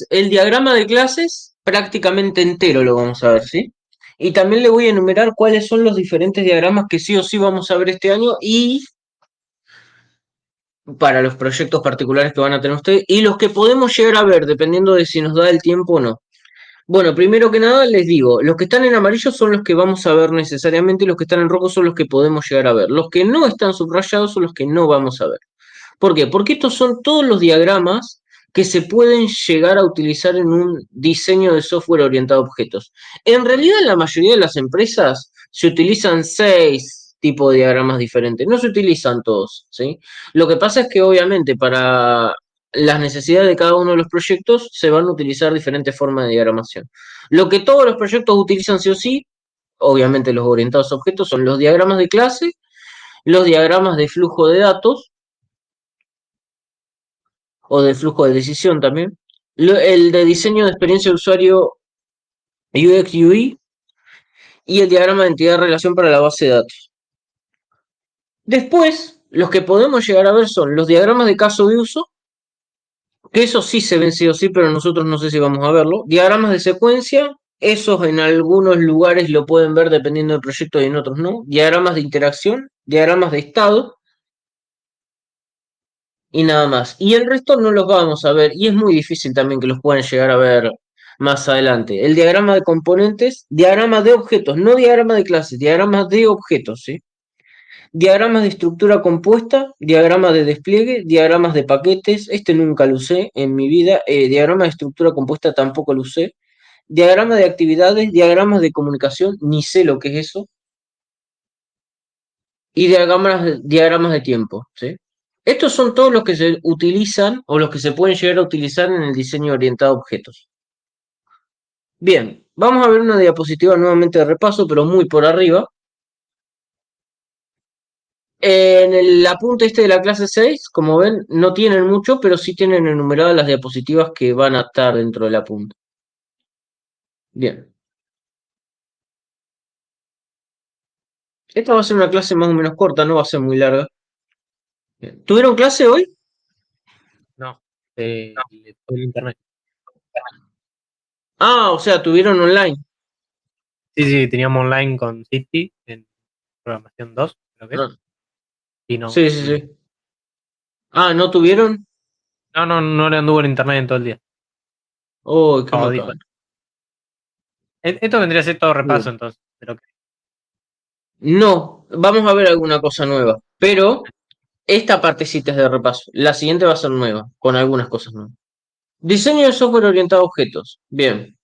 es el diagrama de clases prácticamente entero, lo vamos a ver, ¿sí? Y también le voy a enumerar cuáles son los diferentes diagramas que sí o sí vamos a ver este año y para los proyectos particulares que van a tener ustedes y los que podemos llegar a ver dependiendo de si nos da el tiempo o no. Bueno, primero que nada les digo, los que están en amarillo son los que vamos a ver necesariamente y los que están en rojo son los que podemos llegar a ver. Los que no están subrayados son los que no vamos a ver. ¿Por qué? Porque estos son todos los diagramas que se pueden llegar a utilizar en un diseño de software orientado a objetos. En realidad, en la mayoría de las empresas se utilizan 6 tipos de diagramas diferentes, no se utilizan todos, ¿sí? Lo que pasa es que obviamente para las necesidades de cada uno de los proyectos se van a utilizar diferentes formas de diagramación. Lo que todos los proyectos utilizan sí o sí, obviamente los orientados a objetos, son los diagramas de clase, los diagramas de flujo de datos, o de flujo de decisión también. El de diseño de experiencia de usuario UX UI y el diagrama de entidad de relación para la base de datos. Después, los que podemos llegar a ver son los diagramas de caso de uso, que esos sí se ven sí o sí, pero nosotros no sé si vamos a verlo. Diagramas de secuencia, esos en algunos lugares lo pueden ver dependiendo del proyecto y en otros no. Diagramas de interacción, diagramas de estado, y nada más. Y el resto no los vamos a ver y es muy difícil también que los puedan llegar a ver más adelante. El diagrama de componentes, diagrama de objetos, no diagrama de clases, diagrama de objetos, ¿sí? Diagramas de estructura compuesta, diagrama de despliegue, diagramas de paquetes, este nunca lo usé en mi vida, diagrama de estructura compuesta tampoco lo usé, diagrama de actividades, diagramas de comunicación, ni sé lo que es eso, y diagramas de tiempo, ¿sí? Estos son todos los que se utilizan o los que se pueden llegar a utilizar en el diseño orientado a objetos. Bien, vamos a ver una diapositiva nuevamente de repaso, pero muy por arriba. En el apunte este de la clase 6, como ven, no tienen mucho, pero sí tienen enumeradas las diapositivas que van a estar dentro del apunte. Bien, esta va a ser una clase más o menos corta, no va a ser muy larga. Bien. ¿Tuvieron clase hoy? No, por internet. Ah, o sea, tuvieron online. Sí, sí, teníamos online con City en programación 2, creo que es. Ah, Y no, sí, sí, sí. Ah, ¿no tuvieron? no le anduvo en internet en todo el día. Oh, qué Jodido. macana. Esto vendría a ser todo repaso Bien. entonces. Pero No, vamos a ver alguna cosa nueva, pero esta partecita es de repaso. La siguiente va a ser nueva, con algunas cosas nuevas. Diseño de software orientado a objetos. Bien.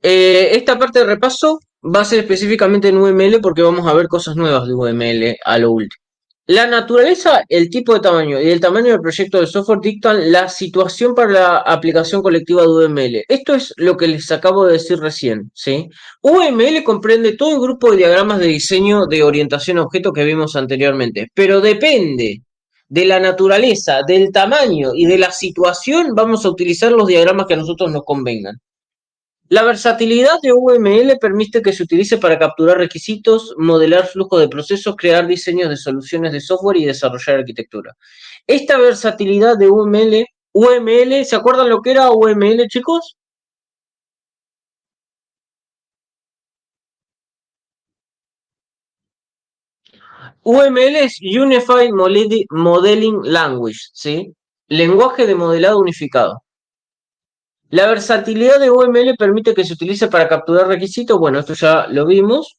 Esta parte de repaso va a ser específicamente en UML porque vamos a ver cosas nuevas de UML a lo último. La naturaleza, el tipo de tamaño y el tamaño del proyecto de software dictan la situación para la aplicación colectiva de UML. Esto es lo que les acabo de decir recién, ¿sí? UML comprende todo el grupo de diagramas de diseño de orientación a objetos que vimos anteriormente, pero depende de la naturaleza, del tamaño y de la situación, vamos a utilizar los diagramas que a nosotros nos convengan. La versatilidad de UML permite que se utilice para capturar requisitos, modelar flujos de procesos, crear diseños de soluciones de software y desarrollar arquitectura. Esta versatilidad de UML, ¿se acuerdan lo que era UML, chicos? UML es Unified Modeling Language, ¿sí? Lenguaje de modelado unificado. La versatilidad de UML permite que se utilice para capturar requisitos, bueno, esto ya lo vimos.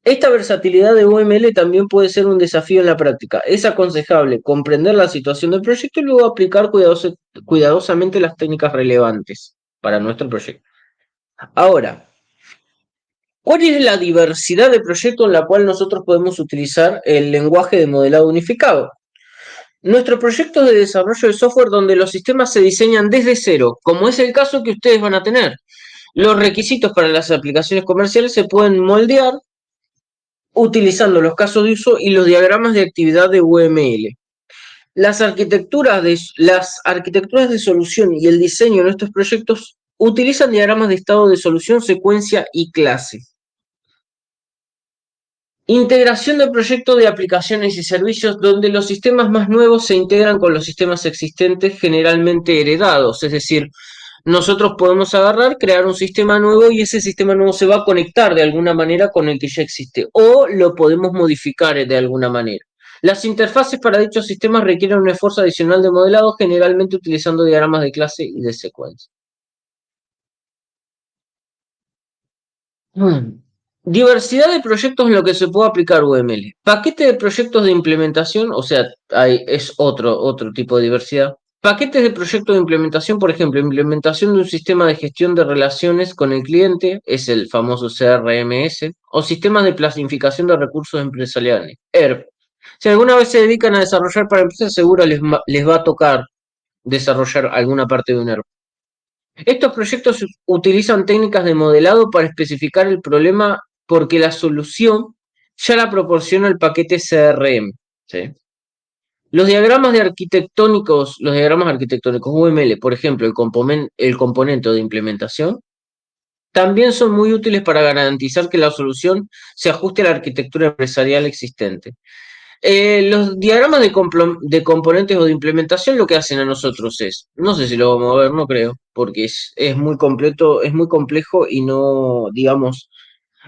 Esta versatilidad de UML también puede ser un desafío en la práctica. Es aconsejable comprender la situación del proyecto y luego aplicar cuidadosamente las técnicas relevantes para nuestro proyecto. Ahora, ¿cuál es la diversidad de proyectos en la cual nosotros podemos utilizar el lenguaje de modelado unificado? Nuestros proyectos de desarrollo de software donde los sistemas se diseñan desde cero, como es el caso que ustedes van a tener. Los requisitos para las aplicaciones comerciales se pueden moldear utilizando los casos de uso y los diagramas de actividad de UML. Las arquitecturas de solución y el diseño de nuestros proyectos utilizan diagramas de estado de solución, secuencia y clase. Integración de proyectos de aplicaciones y servicios donde los sistemas más nuevos se integran con los sistemas existentes generalmente heredados. Es decir, nosotros podemos agarrar, crear un sistema nuevo y ese sistema nuevo se va a conectar de alguna manera con el que ya existe o lo podemos modificar de alguna manera. Las interfaces para dichos sistemas requieren un esfuerzo adicional de modelado, generalmente utilizando diagramas de clase y de secuencia. Diversidad de proyectos en lo que se puede aplicar UML. Paquete de proyectos de implementación, o sea, es otro tipo de diversidad. Paquetes de proyectos de implementación, por ejemplo, implementación de un sistema de gestión de relaciones con el cliente, es el famoso CRMS, o sistemas de planificación de recursos empresariales, ERP. Si alguna vez se dedican a desarrollar para empresas, seguro les va a tocar desarrollar alguna parte de un ERP. Estos proyectos utilizan técnicas de modelado para especificar el problema porque la solución ya la proporciona el paquete CRM. ¿Sí? Los diagramas arquitectónicos UML, por ejemplo, el componente de implementación, también son muy útiles para garantizar que la solución se ajuste a la arquitectura empresarial existente. Los diagramas de componentes o de implementación lo que hacen a nosotros es, no sé si lo vamos a ver, no creo, porque es muy completo, es muy complejo y no, digamos,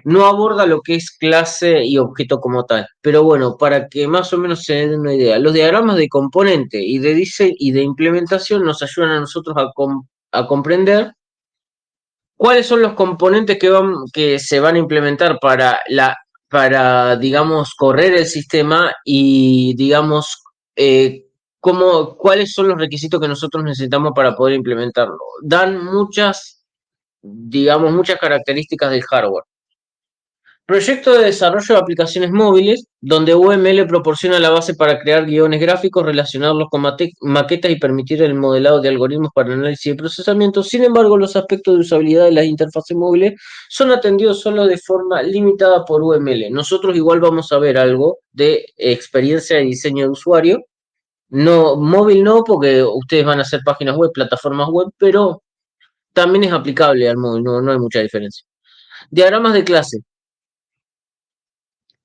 no aborda lo que es clase y objeto como tal. Pero bueno, para que más o menos se den una idea, los diagramas de componente y de diseño y de implementación nos ayudan a nosotros a comprender cuáles son los componentes que se van a implementar digamos, correr el sistema y, digamos, cuáles son los requisitos que nosotros necesitamos para poder implementarlo. Dan digamos, muchas características del hardware. Proyecto de desarrollo de aplicaciones móviles, donde UML proporciona la base para crear guiones gráficos, relacionarlos con maquetas y permitir el modelado de algoritmos para análisis y procesamiento. Sin embargo, los aspectos de usabilidad de las interfaces móviles son atendidos solo de forma limitada por UML. Nosotros igual vamos a ver algo de experiencia de diseño de usuario. No, móvil no, porque ustedes van a hacer páginas web, plataformas web, pero también es aplicable al móvil, no hay mucha diferencia. Diagramas de clase.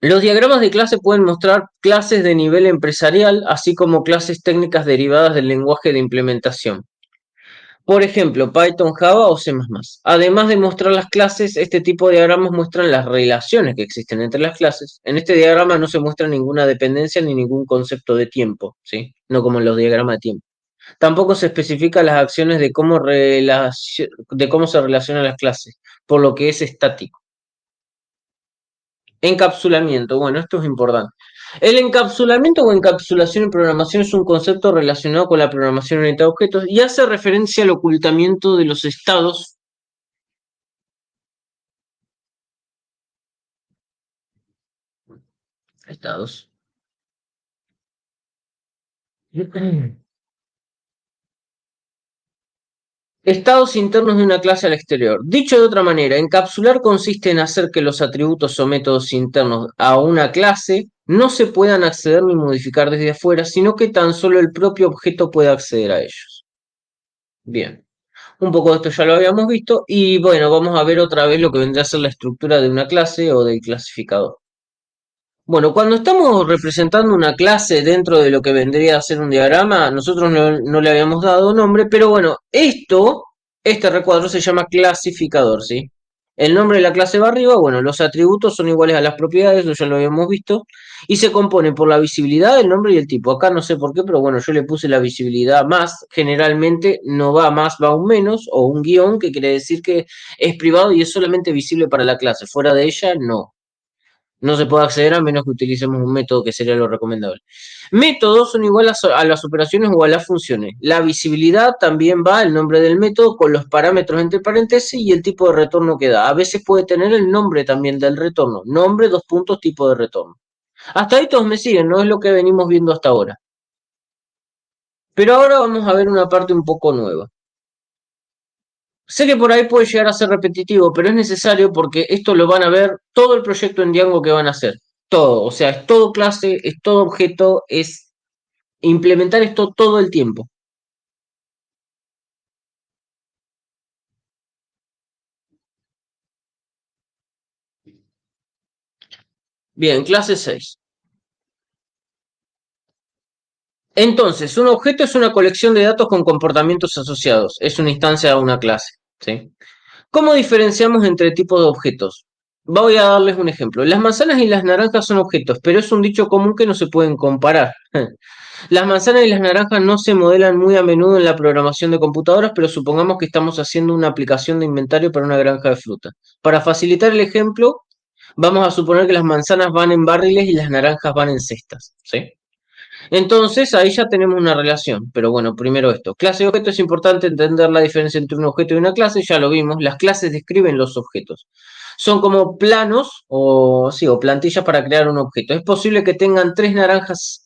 Los diagramas de clase pueden mostrar clases de nivel empresarial, así como clases técnicas derivadas del lenguaje de implementación. Por ejemplo, Python, Java o C++. Además de mostrar las clases, este tipo de diagramas muestran las relaciones que existen entre las clases. En este diagrama no se muestra ninguna dependencia ni ningún concepto de tiempo, ¿sí? No como en los diagramas de tiempo. Tampoco se especifican las acciones de cómo se relacionan las clases, por lo que es estático. Encapsulamiento, bueno, esto es importante. El encapsulamiento o encapsulación en programación es un concepto relacionado con la programación orientada a objetos y hace referencia al ocultamiento de los estados estados internos de una clase al exterior. Dicho de otra manera, encapsular consiste en hacer que los atributos o métodos internos a una clase no se puedan acceder ni modificar desde afuera, sino que tan solo el propio objeto pueda acceder a ellos. Bien. Un poco de esto ya lo habíamos visto y bueno, vamos a ver otra vez lo que vendría a ser la estructura de una clase o del clasificador. Bueno, cuando estamos representando una clase dentro de lo que vendría a ser un diagrama, nosotros no le habíamos dado nombre, pero bueno, este recuadro se llama clasificador, ¿sí? El nombre de la clase va arriba, bueno, los atributos son iguales a las propiedades, eso ya lo habíamos visto, y se compone por la visibilidad, el nombre y el tipo. Acá no sé por qué, pero bueno, yo le puse la visibilidad más, generalmente no va más, va un menos, o un guión, que quiere decir que es privado y es solamente visible para la clase, fuera de ella no. No se puede acceder a menos que utilicemos un método que sería lo recomendable. Métodos son iguales a las operaciones o a las funciones. La visibilidad también va el nombre del método con los parámetros entre paréntesis y el tipo de retorno que da. A veces puede tener el nombre también del retorno. Nombre, dos puntos, tipo de retorno. Hasta ahí todos me siguen, no es lo que venimos viendo hasta ahora. Pero ahora vamos a ver una parte un poco nueva. Sé que por ahí puede llegar a ser repetitivo, pero es necesario porque esto lo van a ver todo el proyecto en Django que van a hacer. Todo, o sea, es todo clase, es todo objeto, es implementar esto todo el tiempo. Bien, clase 6. Entonces, un objeto es una colección de datos con comportamientos asociados. Es una instancia de una clase. ¿Sí? ¿Cómo diferenciamos entre tipos de objetos? Voy a darles un ejemplo. Las manzanas y las naranjas son objetos, pero es un dicho común que no se pueden comparar. Las manzanas y las naranjas no se modelan muy a menudo en la programación de computadoras, pero supongamos que estamos haciendo una aplicación de inventario para una granja de fruta. Para facilitar el ejemplo, vamos a suponer que las manzanas van en barriles y las naranjas van en cestas. ¿Sí? Entonces ahí ya tenemos una relación, pero bueno, primero esto. Clase y objeto, es importante entender la diferencia entre un objeto y una clase, ya lo vimos. Las clases describen los objetos. Son como planos o, sí, o plantillas para crear un objeto. Es posible que tengan tres naranjas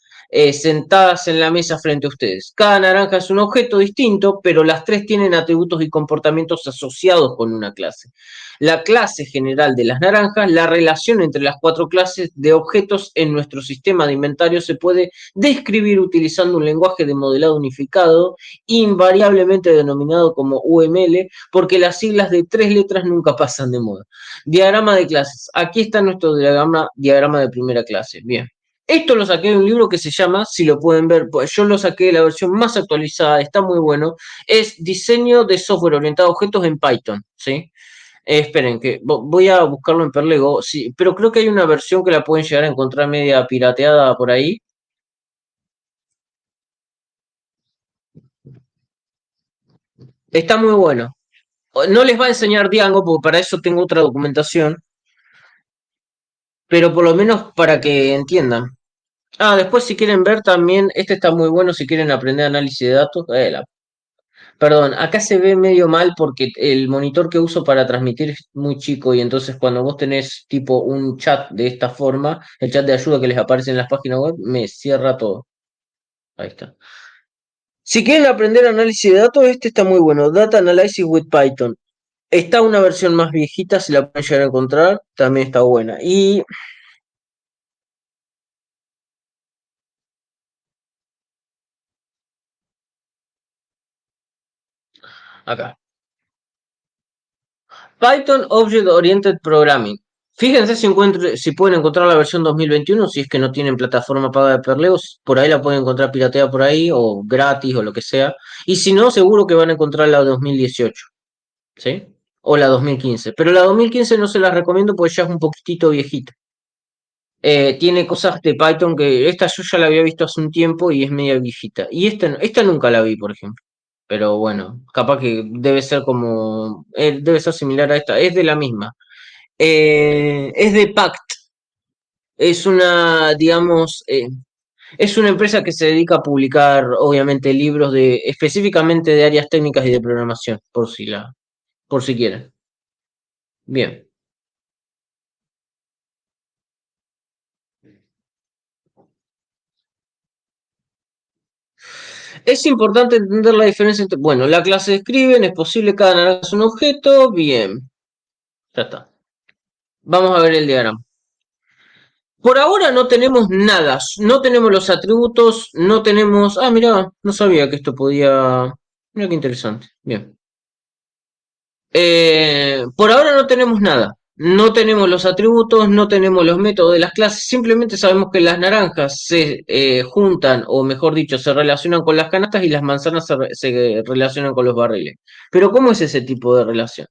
sentadas en la mesa frente a ustedes. Cada naranja es un objeto distinto, pero las tres tienen atributos y comportamientos asociados con una clase. La clase general de las naranjas, la relación entre las cuatro clases de objetos en nuestro sistema de inventario se puede describir utilizando un lenguaje de modelado unificado, invariablemente denominado como UML, porque las siglas de tres letras nunca pasan de moda. Diagrama de clases. Aquí está nuestro diagrama de primera clase. Bien. Esto lo saqué de un libro que se llama, si lo pueden ver, pues yo lo saqué de la versión más actualizada, está muy bueno, es Diseño de software orientado a objetos en Python, ¿sí? Esperen, que voy a buscarlo en Perlego, sí, pero creo que hay una versión que la pueden llegar a encontrar media pirateada por ahí. Está muy bueno. No les va a enseñar Django, porque para eso tengo otra documentación, pero por lo menos para que entiendan. Ah, después si quieren ver también, este está muy bueno si quieren aprender análisis de datos. Perdón, acá se ve medio mal porque el monitor que uso para transmitir es muy chico y entonces cuando vos tenés tipo un chat de esta forma, el chat de ayuda que les aparece en las páginas web, me cierra todo. Ahí está. Si quieren aprender análisis de datos, este está muy bueno. Data Analysis with Python. Está una versión más viejita, si la pueden llegar a encontrar, también está buena. Y acá. Python Object Oriented Programming. Fíjense si pueden encontrar la versión 2021, si es que no tienen plataforma paga de Perleos, por ahí la pueden encontrar pirateada por ahí, o gratis, o lo que sea. Y si no, seguro que van a encontrar la 2018, ¿sí? O la 2015. Pero la 2015 no se las recomiendo porque ya es un poquitito viejita. Tiene cosas de Python que esta yo ya la había visto hace un tiempo y es media viejita. Y esta nunca la vi, por ejemplo. Pero bueno, capaz que debe ser como, debe ser similar a esta, es de la misma. Es de Pact, es una, digamos, es una empresa que se dedica a publicar, obviamente, libros de, específicamente de áreas técnicas y de programación, por si quieren. Bien. Es importante entender la diferencia entre, bueno, la clase describen, es posible cada naranja es un objeto, bien, ya está. Vamos a ver el diagrama. Por ahora no tenemos nada, no tenemos los atributos, no tenemos... Ah, mira, no sabía que esto podía... Mira qué interesante. Bien. Por ahora no tenemos nada. No tenemos los atributos, no tenemos los métodos de las clases, simplemente sabemos que las naranjas se juntan, o mejor dicho, se relacionan con las canastas y las manzanas se relacionan con los barriles. Pero ¿cómo es ese tipo de relación?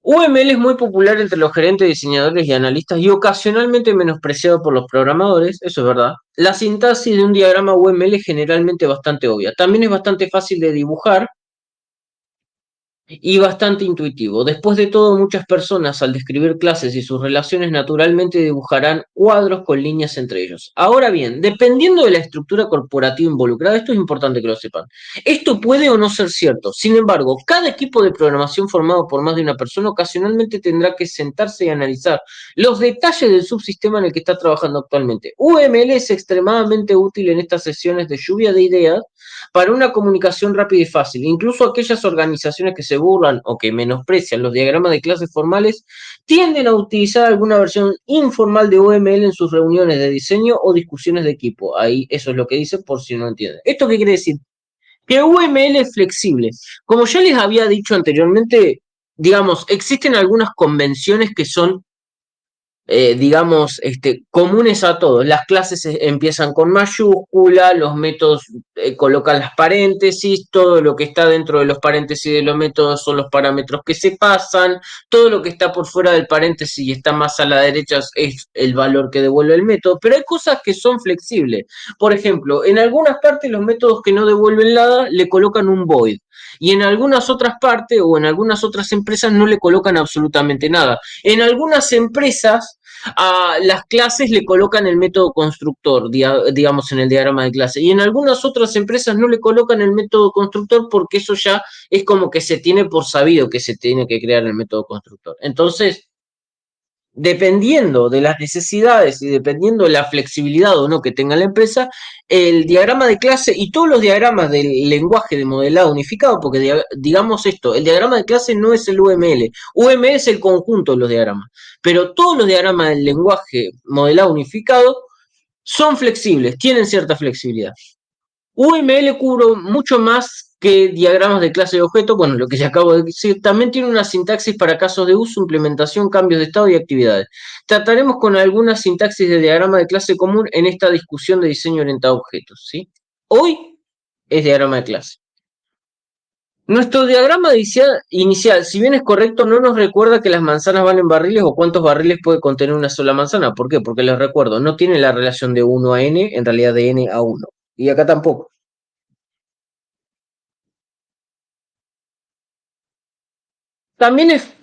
UML es muy popular entre los gerentes, diseñadores y analistas y ocasionalmente menospreciado por los programadores, eso es verdad. La sintaxis de un diagrama UML es generalmente bastante obvia. También es bastante fácil de dibujar y bastante intuitivo. Después de todo, muchas personas al describir clases y sus relaciones naturalmente dibujarán cuadros con líneas entre ellos. Ahora bien, dependiendo de la estructura corporativa involucrada, esto es importante que lo sepan. Esto puede o no ser cierto. Sin embargo, cada equipo de programación formado por más de una persona ocasionalmente tendrá que sentarse y analizar los detalles del subsistema en el que está trabajando actualmente. UML es extremadamente útil en estas sesiones de lluvia de ideas para una comunicación rápida y fácil. Incluso aquellas organizaciones que se burlan o que menosprecian los diagramas de clases formales tienden a utilizar alguna versión informal de UML en sus reuniones de diseño o discusiones de equipo. Ahí eso es lo que dice por si no entienden. ¿Esto qué quiere decir? Que UML es flexible. Como ya les había dicho anteriormente, digamos, existen algunas convenciones que son digamos, comunes a todos. Las clases empiezan con mayúscula, los métodos colocan las paréntesis, todo lo que está dentro de los paréntesis de los métodos son los parámetros que se pasan, todo lo que está por fuera del paréntesis y está más a la derecha es el valor que devuelve el método, pero hay cosas que son flexibles. Por ejemplo, en algunas partes los métodos que no devuelven nada le colocan un void. Y en algunas otras partes o en algunas otras empresas no le colocan absolutamente nada. En algunas empresas a las clases le colocan el método constructor, digamos, en el diagrama de clase. Y en algunas otras empresas no le colocan el método constructor porque eso ya es como que se tiene por sabido que se tiene que crear el método constructor. Entonces, dependiendo de las necesidades y dependiendo de la flexibilidad o no que tenga la empresa, el diagrama de clase y todos los diagramas del lenguaje de modelado unificado, porque digamos esto, el diagrama de clase no es el UML, UML es el conjunto de los diagramas, pero todos los diagramas del lenguaje modelado unificado son flexibles, tienen cierta flexibilidad. UML cubre mucho más que diagramas de clase de objeto, bueno, lo que ya acabo de decir, también tiene una sintaxis para casos de uso, implementación, cambios de estado y actividades. Trataremos con algunas sintaxis de diagrama de clase común en esta discusión de diseño orientado a objetos, ¿sí? Hoy es diagrama de clase. Nuestro diagrama inicial, si bien es correcto, no nos recuerda que las manzanas van en barriles o cuántos barriles puede contener una sola manzana. ¿Por qué? Porque les recuerdo, no tiene la relación de 1 a n, en realidad de n a 1. Y acá tampoco. También es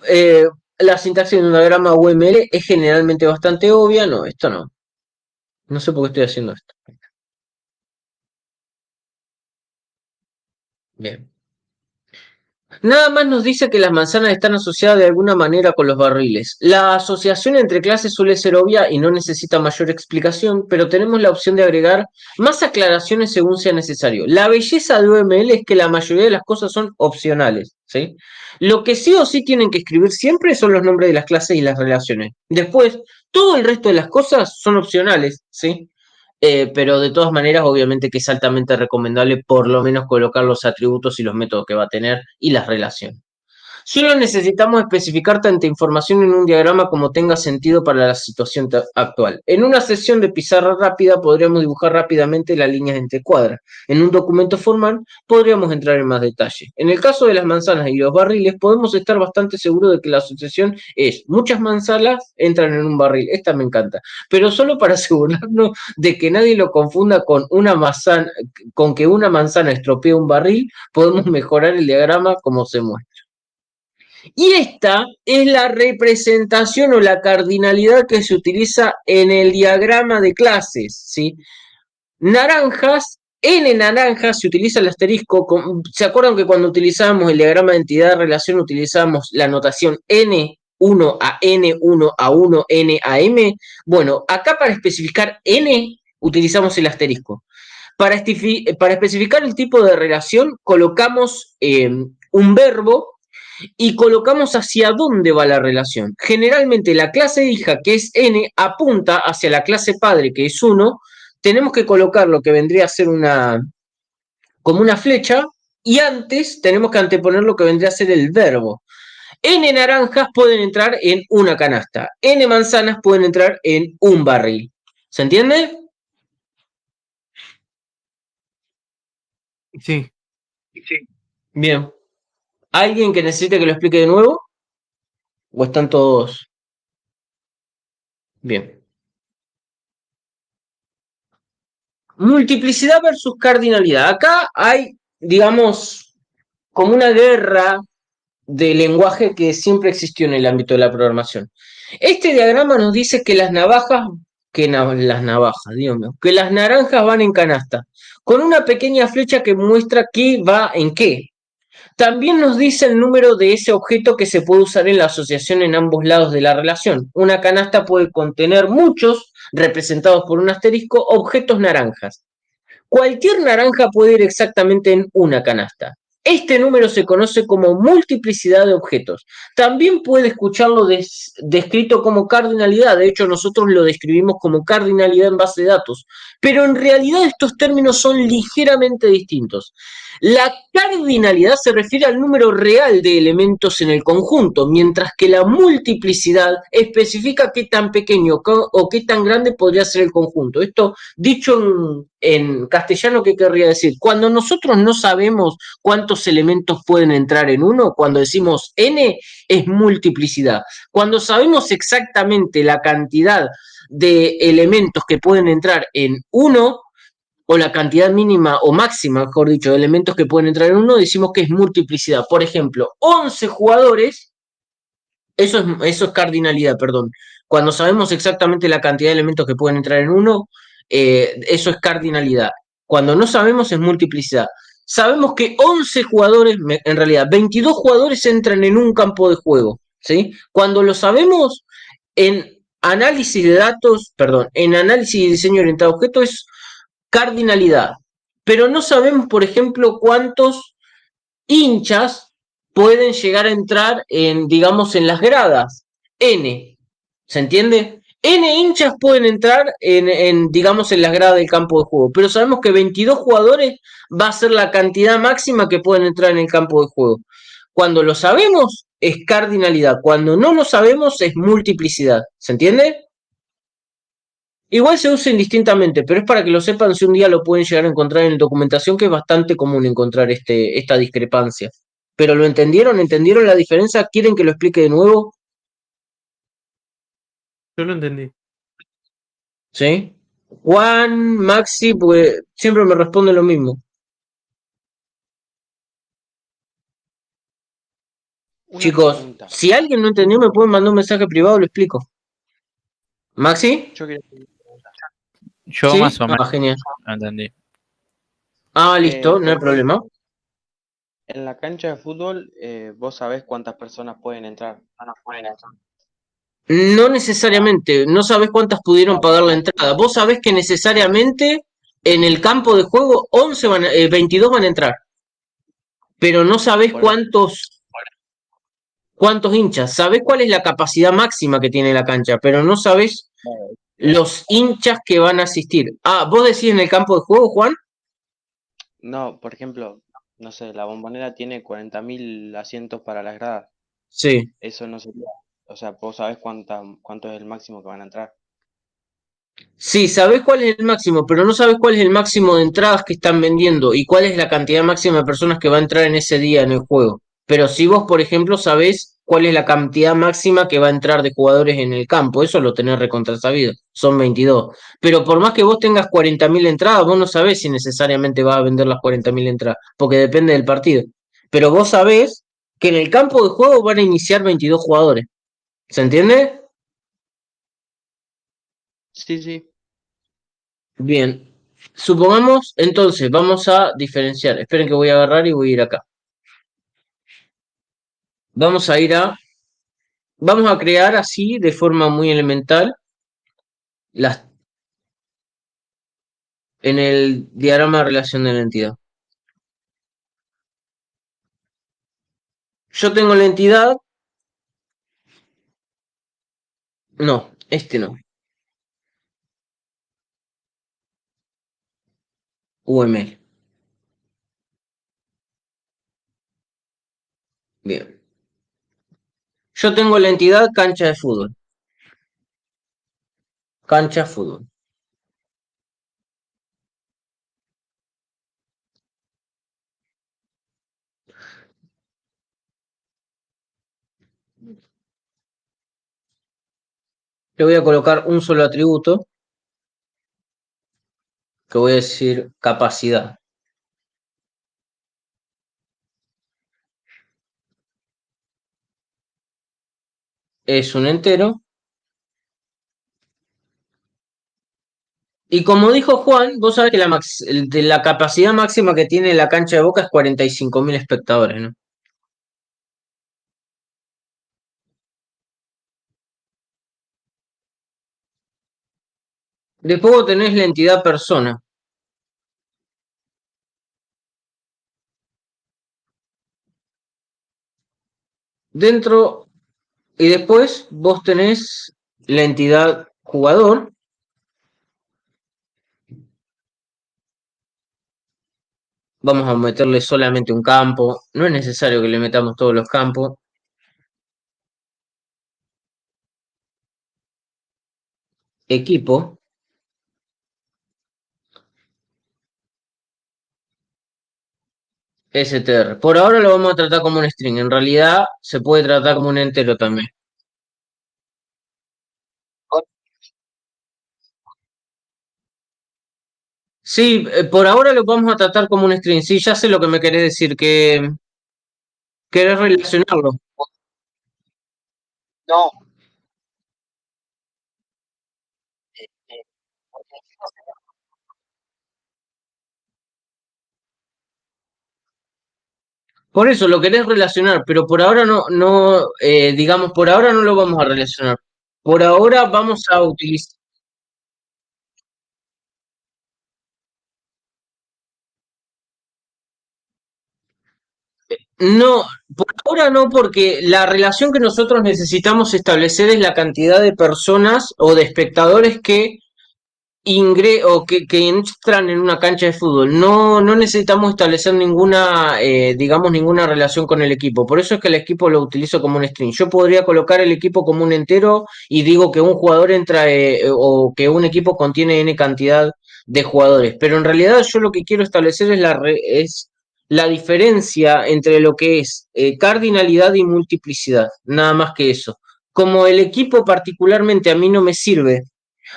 la sintaxis de un diagrama UML es generalmente bastante obvia. No, esto no. No sé por qué estoy haciendo esto. Bien. Nada más nos dice que las manzanas están asociadas de alguna manera con los barriles. La asociación entre clases suele ser obvia y no necesita mayor explicación, pero tenemos la opción de agregar más aclaraciones según sea necesario. La belleza de UML es que la mayoría de las cosas son opcionales, ¿sí? Lo que sí o sí tienen que escribir siempre son los nombres de las clases y las relaciones. Después, todo el resto de las cosas son opcionales, ¿sí? Pero de todas maneras, obviamente que es altamente recomendable por lo menos colocar los atributos y los métodos que va a tener y las relaciones. Solo necesitamos especificar tanta información en un diagrama como tenga sentido para la situación actual. En una sesión de pizarra rápida podríamos dibujar rápidamente las líneas entre cuadras. En un documento formal podríamos entrar en más detalle. En el caso de las manzanas y los barriles podemos estar bastante seguros de que la asociación es muchas manzanas entran en un barril. Esta me encanta. Pero solo para asegurarnos de que nadie lo confunda con una manzana, con que una manzana estropee un barril, podemos mejorar el diagrama como se muestra. Y esta es la representación o la cardinalidad que se utiliza en el diagrama de clases, ¿sí? Naranjas, n naranjas se utiliza el asterisco. ¿Se acuerdan que cuando utilizábamos el diagrama de entidad de relación utilizábamos la notación n1 a n1 a 1 n a m? Bueno, acá para especificar n utilizamos el asterisco. Para especificar el tipo de relación colocamos un verbo y colocamos hacia dónde va la relación. Generalmente la clase hija, que es n, apunta hacia la clase padre, que es 1. Tenemos que colocar lo que vendría a ser como una flecha, y antes tenemos que anteponer lo que vendría a ser el verbo. N naranjas pueden entrar en una canasta. N manzanas pueden entrar en un barril. ¿Se entiende? Sí. Bien. ¿Alguien que necesite que lo explique de nuevo? ¿O están todos? Bien. Multiplicidad versus cardinalidad. Acá hay, digamos, como una guerra de lenguaje que siempre existió en el ámbito de la programación. Este diagrama nos dice que las navajas, Dios mío, que las naranjas van en canasta, con una pequeña flecha que muestra qué va en qué. También nos dice el número de ese objeto que se puede usar en la asociación en ambos lados de la relación. Una canasta puede contener muchos, representados por un asterisco, objetos naranjas. Cualquier naranja puede ir exactamente en una canasta. Este número se conoce como multiplicidad de objetos. También puede escucharlo descrito como cardinalidad. De hecho, nosotros lo describimos como cardinalidad en base de datos. Pero en realidad estos términos son ligeramente distintos. La cardinalidad se refiere al número real de elementos en el conjunto, mientras que la multiplicidad especifica qué tan pequeño o qué tan grande podría ser el conjunto. Esto, dicho en castellano, ¿qué querría decir? Cuando nosotros no sabemos cuántos elementos pueden entrar en uno, cuando decimos n, es multiplicidad. Cuando sabemos exactamente la cantidad de elementos que pueden entrar en uno, o la cantidad mínima o máxima, mejor dicho, de elementos que pueden entrar en uno, decimos que es multiplicidad. Por ejemplo, 11 jugadores, eso es cardinalidad, perdón. Cuando sabemos exactamente la cantidad de elementos que pueden entrar en uno, eso es cardinalidad. Cuando no sabemos es multiplicidad. Sabemos que 11 jugadores, en realidad 22 jugadores entran en un campo de juego, ¿sí? Cuando lo sabemos en análisis de datos, perdón, en análisis y diseño orientado a objetos es cardinalidad. Pero no sabemos, por ejemplo, cuántos hinchas pueden llegar a entrar en, digamos, en las gradas. N, ¿se entiende? N hinchas pueden entrar digamos, en las gradas del campo de juego, pero sabemos que 22 jugadores va a ser la cantidad máxima que pueden entrar en el campo de juego. Cuando lo sabemos, es cardinalidad. Cuando no lo sabemos, es multiplicidad. ¿Se entiende? Igual se usa indistintamente, pero es para que lo sepan si un día lo pueden llegar a encontrar en documentación, que es bastante común encontrar esta discrepancia. ¿Pero lo entendieron? ¿Entendieron la diferencia? ¿Quieren que lo explique de nuevo? Yo lo entendí. ¿Sí? Juan, Maxi, pues siempre me responde lo mismo. Una Chicos, pregunta. si alguien no entendió, me pueden mandar un mensaje privado, lo explico. ¿Maxi? Yo quería hacer una pregunta. Yo más ¿Sí? o menos Ah, genial. lo entendí. Ah, listo, no Por hay problema. ejemplo, en la cancha de fútbol, vos sabés cuántas personas pueden entrar. No necesariamente, no sabés cuántas pudieron Claro, pagar la como entrada. Vos sabés que necesariamente en el campo de juego 22 van a entrar, pero no sabés por, cuántos hinchas. Sabés cuál es la capacidad máxima que tiene la cancha, pero no sabés los hinchas que van a asistir. Ah, vos decís en el campo de juego, Juan. no, por ejemplo, no sé, la Bombonera tiene 40.000 asientos para las gradas. Sí. Eso no sería, o sea, vos sabés cuánto es el máximo que van a entrar. Sí, sabés cuál es el máximo, pero no sabés cuál es el máximo de entradas que están vendiendo y cuál es la cantidad máxima de personas que va a entrar en ese día en el juego. Pero si vos, por ejemplo, sabés cuál es la cantidad máxima que va a entrar de jugadores en el campo, eso lo tenés recontrasabido, son 22. Pero por más que vos tengas 40.000 entradas, vos no sabés si necesariamente vas a vender las 40.000 entradas, porque depende del partido. Pero vos sabés que en el campo de juego van a iniciar 22 jugadores. ¿Se entiende? Sí, sí. Bien, supongamos, entonces, vamos a diferenciar. Esperen que voy a agarrar y voy a ir acá. Vamos a ir a, vamos a crear así, de forma muy elemental, las, en el diagrama de relación de la entidad. Yo tengo la entidad, no, este no, UML. Bien. Yo tengo la entidad cancha de fútbol. Cancha de fútbol. Le voy a colocar un solo atributo, que voy a decir capacidad. Es un entero. Y como dijo Juan, vos sabés que la capacidad máxima que tiene la cancha de Boca es 45.000 espectadores, ¿no? Después vos tenés la entidad persona. Dentro, y después vos tenés la entidad jugador. Vamos a meterle solamente un campo. No es necesario que le metamos todos los campos. Equipo. STR. Por ahora lo vamos a tratar como un string. En realidad se puede tratar como un entero también. Sí, por ahora lo vamos a tratar como un string. Sí, ya sé lo que me querés decir, que querés relacionarlo. No. Por eso lo querés relacionar, pero por ahora digamos, por ahora no lo vamos a relacionar. Por ahora vamos a utilizar. No, por ahora no, porque la relación que nosotros necesitamos establecer es la cantidad de personas o de espectadores que que entran en una cancha de fútbol. No necesitamos establecer ninguna, digamos, ninguna relación con el equipo. Por eso es que el equipo lo utilizo como un string. Yo podría colocar el equipo como un entero y digo que un jugador entra o que un equipo contiene n cantidad de jugadores. Pero en realidad yo lo que quiero establecer es es la diferencia entre lo que es cardinalidad y multiplicidad. Nada más que eso. Como el equipo particularmente a mí no me sirve.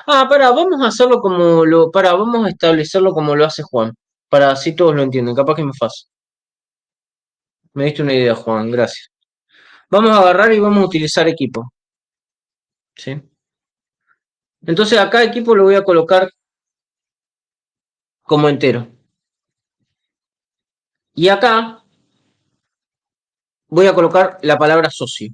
Vamos a hacerlo vamos a establecerlo como lo hace Juan, para así todos lo entienden, capaz que es más fácil. Me diste una idea, Juan, gracias. Vamos a agarrar y vamos a utilizar equipo, ¿sí? Entonces acá equipo lo voy a colocar como entero. Y acá voy a colocar la palabra socio,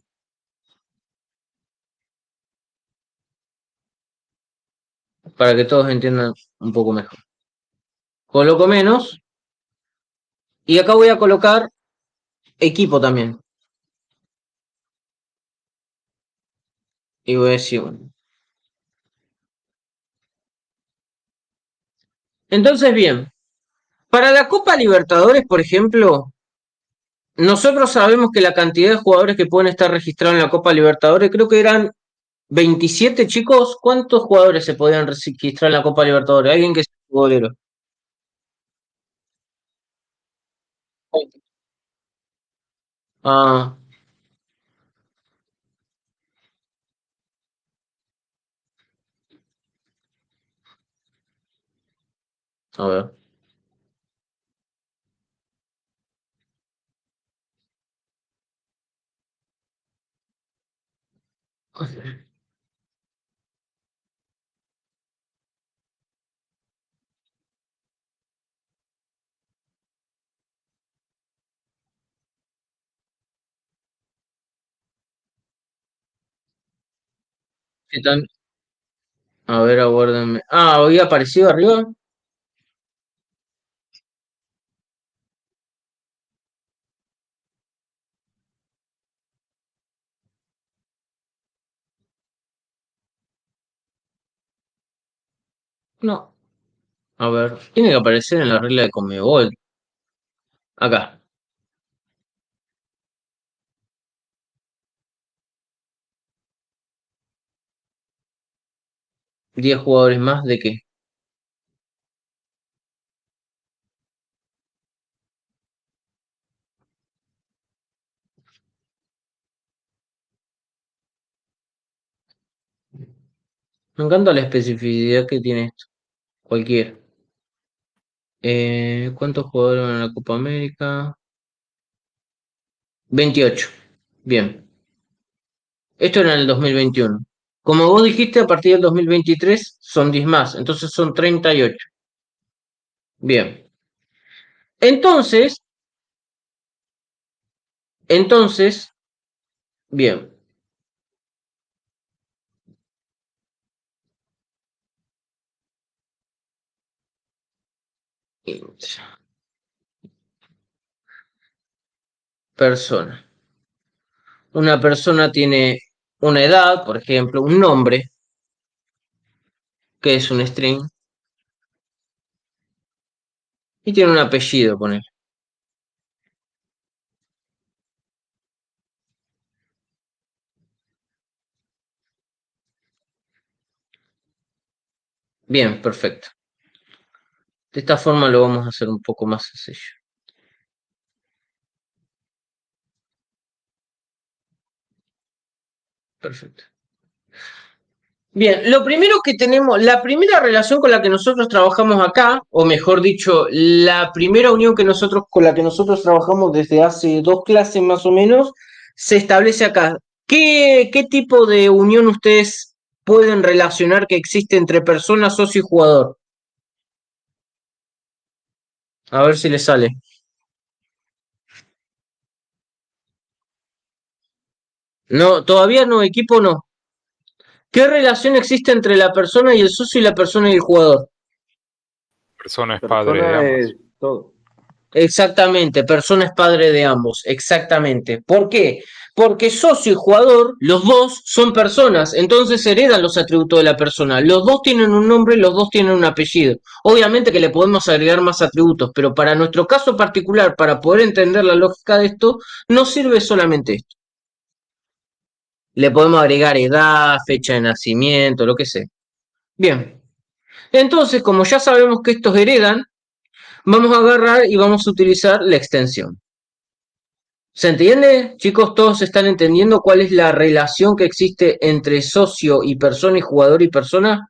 para que todos entiendan un poco mejor. Coloco menos, y acá voy a colocar equipo también. Y voy a decir, bueno. Entonces, bien, para la Copa Libertadores, por ejemplo, nosotros sabemos que la cantidad de jugadores que pueden estar registrados en la Copa Libertadores, creo que eran 27 chicos. ¿Cuántos jugadores se podían registrar en la Copa Libertadores? Alguien que sea futbolero. Ah, a ver. ¿Qué tal? A ver, aguárdenme. ¿Había aparecido arriba? No. A ver, tiene que aparecer en la regla de Conmebol. Acá. 10 jugadores más de qué. Me encanta la especificidad que tiene esto. Cualquiera. ¿Cuántos jugadores van a la Copa América? 28. Bien. Esto era en el 2021. Como vos dijiste, a partir del 2023 son 10 más, entonces son 38. Bien. Entonces, entonces, bien. Persona. Una persona tiene una edad, por ejemplo, un nombre, que es un string, y tiene un apellido, ponele. Bien, perfecto. De esta forma lo vamos a hacer un poco más sencillo. Perfecto. Bien, lo primero que tenemos, la primera relación con la que nosotros trabajamos acá, o mejor dicho, la primera unión que nosotros con la que nosotros trabajamos desde hace 2 clases más o menos, se establece acá. ¿Qué tipo de unión ustedes pueden relacionar que existe entre persona, socio y jugador? A ver si les sale. No, todavía no, equipo no. ¿Qué relación existe entre la persona y el socio y la persona y el jugador? Persona es padre de Persona ambos. es todo. Exactamente, persona es padre de ambos, exactamente. ¿Por qué? Porque socio y jugador, los dos son personas, entonces heredan los atributos de la persona. Los dos tienen un nombre, los dos tienen un apellido. Obviamente que le podemos agregar más atributos, pero para nuestro caso particular, para poder entender la lógica de esto, no sirve solamente esto. Le podemos agregar edad, fecha de nacimiento, lo que sea. Bien, entonces como ya sabemos que estos heredan, vamos a agarrar y vamos a utilizar la extensión. ¿Se entiende? Chicos, ¿todos están entendiendo cuál es la relación que existe entre socio y persona y jugador y persona?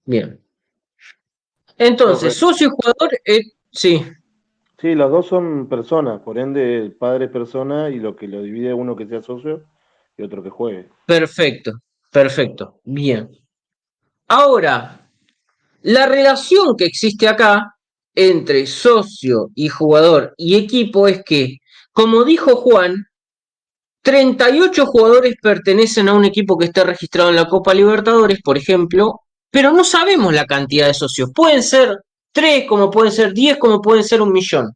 Bien. Entonces, socio y jugador, sí, Sí, los dos son personas, por ende el padre es persona y lo que lo divide uno que sea socio y otro que juegue. perfecto, perfecto, bien. Ahora, la relación que existe acá entre socio y jugador y equipo es que, como dijo Juan, 38 jugadores pertenecen a un equipo que está registrado en la Copa Libertadores, por ejemplo, pero no sabemos la cantidad de socios. Pueden ser 3, como pueden ser 10, como pueden ser 1 millón.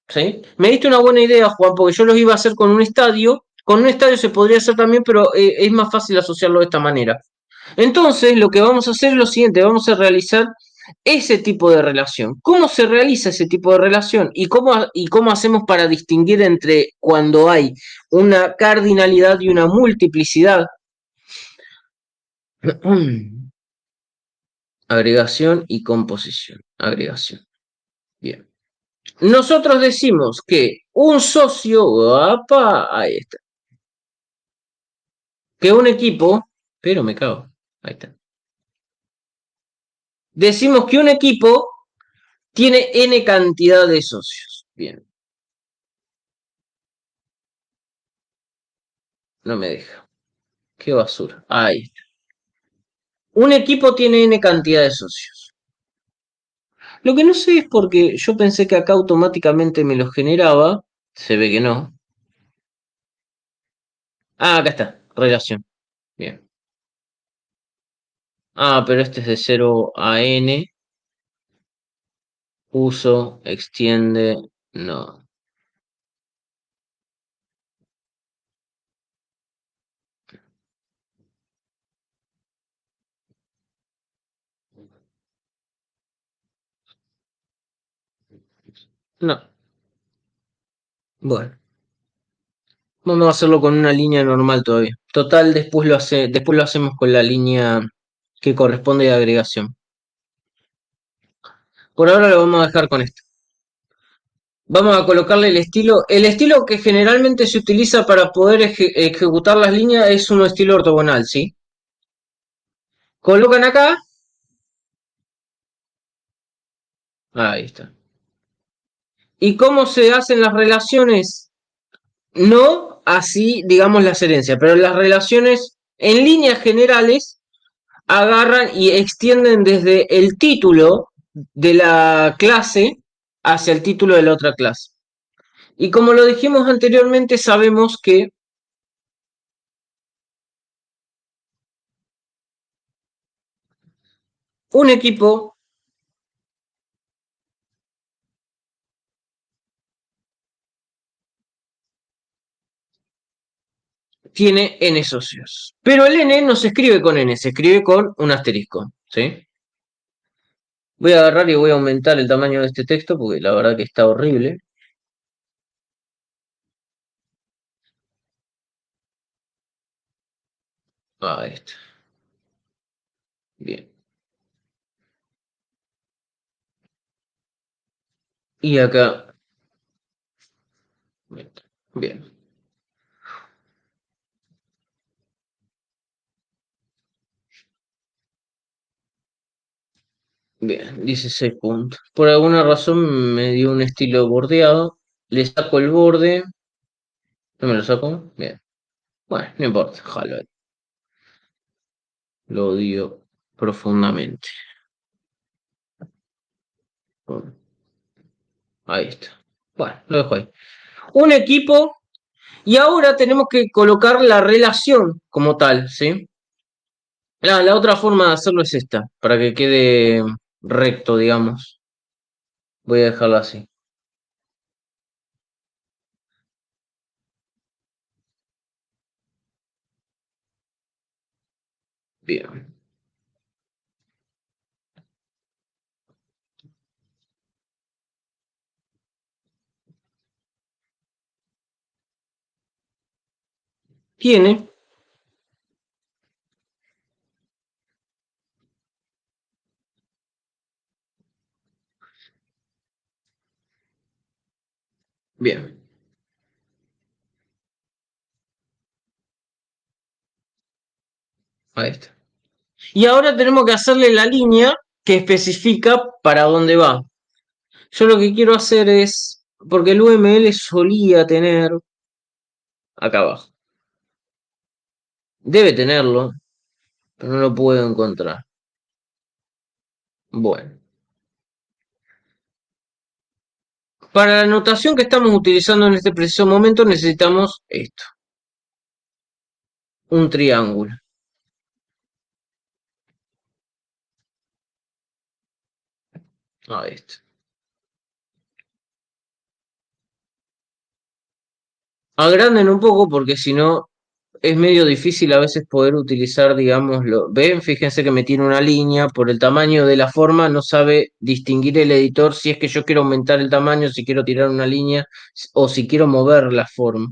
¿Sí? Me diste una buena idea, Juan, porque yo los iba a hacer con un estadio. Con un estadio se podría hacer también, pero es más fácil asociarlo de esta manera. Entonces, lo que vamos a hacer es lo siguiente, vamos a realizar ese tipo de relación. ¿Cómo se realiza ese tipo de relación? ¿Y cómo hacemos para distinguir entre cuando hay una cardinalidad y una multiplicidad? Agregación y composición. Agregación. Bien. Nosotros decimos que un socio, ahí está, que un equipo, pero me cago, ahí está. Decimos que un equipo tiene n cantidad de socios. Bien. No me deja. Qué basura. Ahí está. Un equipo tiene n cantidad de socios. Lo que no sé es porque yo pensé que acá automáticamente me lo generaba. Se ve que no. Ah, acá está. Relación. Bien. Ah, pero este es de 0 a n. Uso, extiende, no. No. Bueno. Vamos a hacerlo con una línea normal todavía. Total, después lo hacemos con la línea que corresponde de agregación. Por ahora lo vamos a dejar con esto. Vamos a colocarle el estilo que generalmente se utiliza para poder ejecutar las líneas es un estilo ortogonal, ¿sí? Colocan acá. Ahí está. ¿Y cómo se hacen las relaciones? No así, digamos, las herencias, pero las relaciones en líneas generales agarran y extienden desde el título de la clase hacia el título de la otra clase. Y como lo dijimos anteriormente, sabemos que un equipo tiene n socios. Pero el n no se escribe con n, se escribe con un asterisco, ¿sí? Voy a agarrar y voy a aumentar el tamaño de este texto porque la verdad que está horrible. Ahí está. Bien. Y acá. Bien. Bien, 16 puntos. Por alguna razón me dio un estilo bordeado. Le saco el borde. ¿No me lo saco? Bien. Bueno, no importa, jalo ahí. Lo odio profundamente. Bueno, ahí está. Bueno, lo dejo ahí. Un equipo. Y ahora tenemos que colocar la relación como tal, ¿sí? La otra forma de hacerlo es esta, para que quede recto, digamos. Voy a dejarlo así. Bien. Tiene bien. Ahí está. Y ahora tenemos que hacerle la línea que especifica para dónde va. Yo lo que quiero hacer es, porque el UML solía tener acá abajo. Debe tenerlo, pero no lo puedo encontrar. Bueno. Para la notación que estamos utilizando en este preciso momento necesitamos esto. Un triángulo. Ahí está. Agranden un poco porque si no es medio difícil a veces poder utilizar, digámoslo. ¿Ven? Fíjense que me tiene una línea. Por el tamaño de la forma no sabe distinguir el editor si es que yo quiero aumentar el tamaño, si quiero tirar una línea o si quiero mover la forma.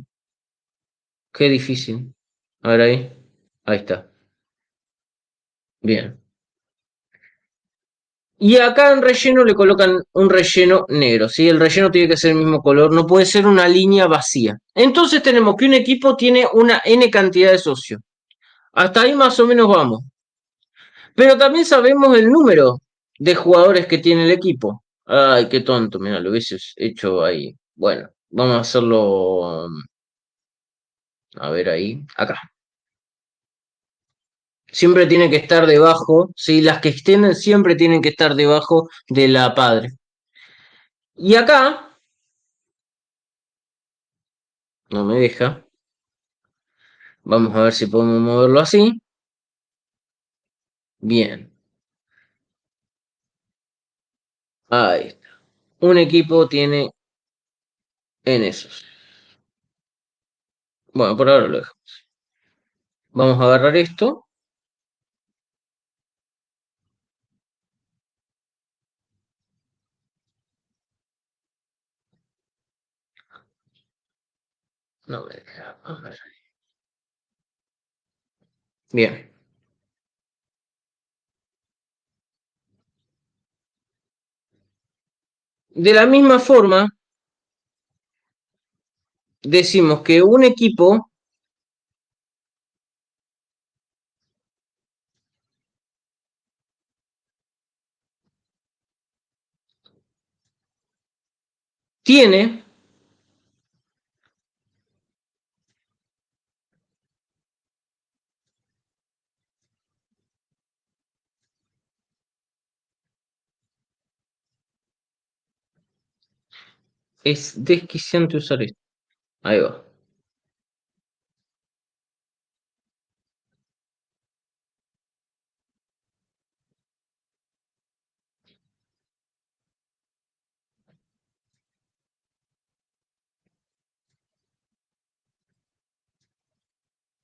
Qué difícil. A ver ahí. Ahí está. Bien. Y acá en relleno le colocan un relleno negro, ¿sí? El relleno tiene que ser el mismo color, no puede ser una línea vacía. Entonces tenemos que un equipo tiene una n cantidad de socios. Hasta ahí más o menos vamos. Pero también sabemos el número de jugadores que tiene el equipo. Ay, qué tonto, mira, lo hubieses hecho ahí. Bueno, vamos a hacerlo. A ver ahí, acá. Siempre tiene que estar debajo, ¿sí? Las que extienden siempre tienen que estar debajo de la padre. Y acá, no me deja. Vamos a ver si podemos moverlo así. Bien. Ahí está. Un equipo tiene en esos. Bueno, por ahora lo dejo. Vamos a agarrar esto. No me deja. A ver. Bien. De la misma forma, decimos que un equipo tiene es desquiciante usar esto. Ahí va.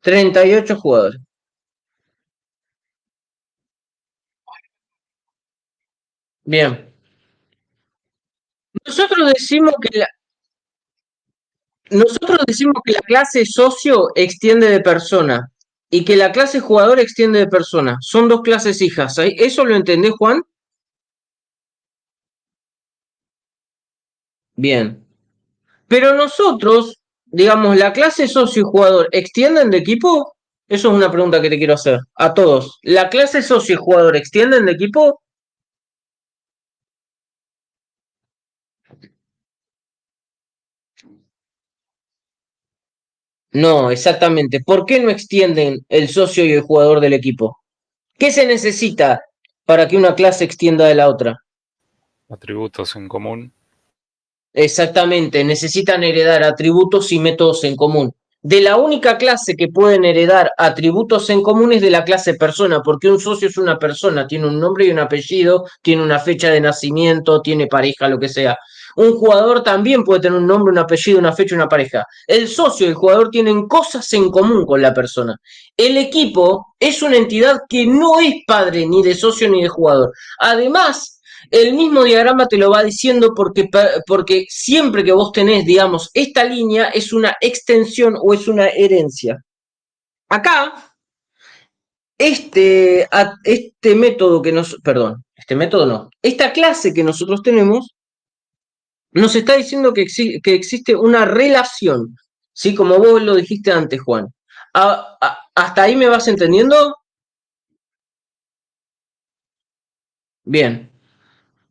38 jugadores. Bien. Nosotros decimos que la clase socio extiende de persona y que la clase jugador extiende de persona. Son dos clases hijas. ¿Eso lo entendés, Juan? Bien. Pero nosotros, digamos, la clase socio y jugador, ¿extienden de equipo? Eso es una pregunta que te quiero hacer a todos. ¿La clase socio y jugador extienden de equipo? No, exactamente. ¿Por qué no extienden el socio y el jugador del equipo? ¿Qué se necesita para que una clase extienda de la otra? Atributos en común. Exactamente, necesitan heredar atributos y métodos en común. De la única clase que pueden heredar atributos en común es de la clase persona, porque un socio es una persona, tiene un nombre y un apellido, tiene una fecha de nacimiento, tiene pareja, lo que sea. Un jugador también puede tener un nombre, un apellido, una fecha y una pareja. El socio y el jugador tienen cosas en común con la persona. El equipo es una entidad que no es padre ni de socio ni de jugador. Además, el mismo diagrama te lo va diciendo porque siempre que vos tenés, digamos, esta línea es una extensión o es una herencia. Acá, este método que perdón, este método no, esta clase que nosotros tenemos nos está diciendo que existe una relación, ¿sí? Como vos lo dijiste antes, Juan. ¿Hasta ahí me vas entendiendo? Bien.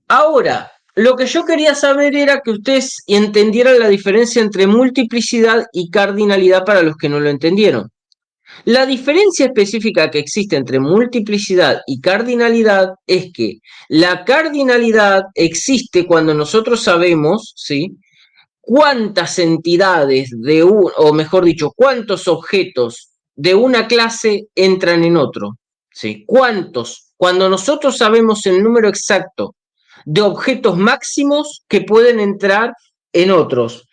Ahora, lo que yo quería saber era que ustedes entendieran la diferencia entre multiplicidad y cardinalidad para los que no lo entendieron. La diferencia específica que existe entre multiplicidad y cardinalidad es que la cardinalidad existe cuando nosotros sabemos, ¿sí?, cuántas entidades o mejor dicho, cuántos objetos de una clase entran en otro, ¿sí? ¿Cuántos? Cuando nosotros sabemos el número exacto de objetos máximos que pueden entrar en otros.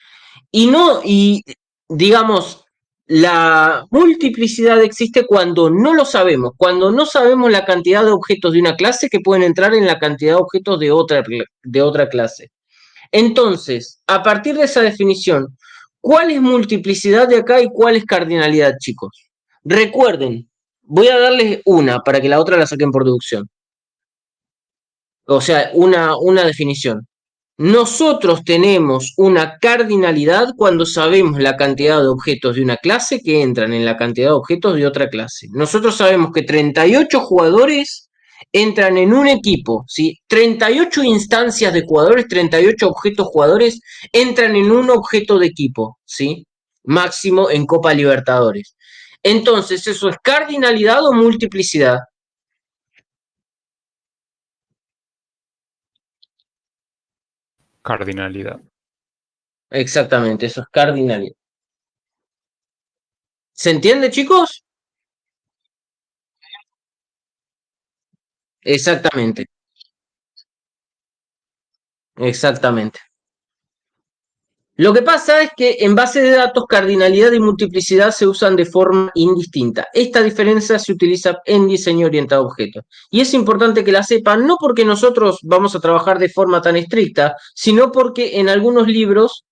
Y digamos, la multiplicidad existe cuando no lo sabemos, cuando no sabemos la cantidad de objetos de una clase que pueden entrar en la cantidad de objetos de otra clase. Entonces, a partir de esa definición, ¿cuál es multiplicidad de acá y cuál es cardinalidad, chicos? Recuerden, voy a darles una para que la otra la saquen por deducción. O sea, una definición. Nosotros tenemos una cardinalidad cuando sabemos la cantidad de objetos de una clase que entran en la cantidad de objetos de otra clase. Nosotros sabemos que 38 jugadores entran en un equipo, ¿sí? 38 instancias de jugadores, 38 objetos jugadores entran en un objeto de equipo, ¿sí? Máximo en Copa Libertadores. Entonces, ¿eso es cardinalidad o multiplicidad? Cardinalidad. Exactamente, eso es cardinalidad. ¿Se entiende, chicos? Exactamente, exactamente. Lo que pasa es que en base de datos, cardinalidad y multiplicidad se usan de forma indistinta. Esta diferencia se utiliza en diseño orientado a objetos. Y es importante que la sepan, no porque nosotros vamos a trabajar de forma tan estricta, sino porque en algunos libros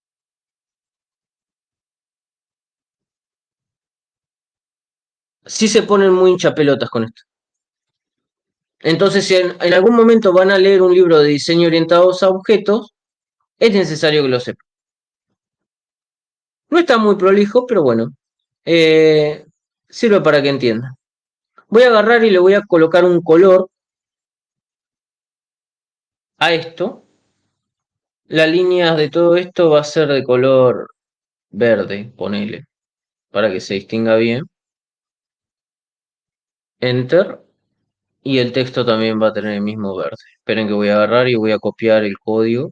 sí se ponen muy hinchapelotas con esto. Entonces, si en algún momento van a leer un libro de diseño orientado a objetos, es necesario que lo sepan. No está muy prolijo, pero bueno, eh, sirve para que entiendan. Voy a agarrar y le voy a colocar un color a esto. La línea de todo esto va a ser de color verde, ponele, para que se distinga bien. Enter. Y el texto también va a tener el mismo verde. Esperen que voy a agarrar y voy a copiar el código.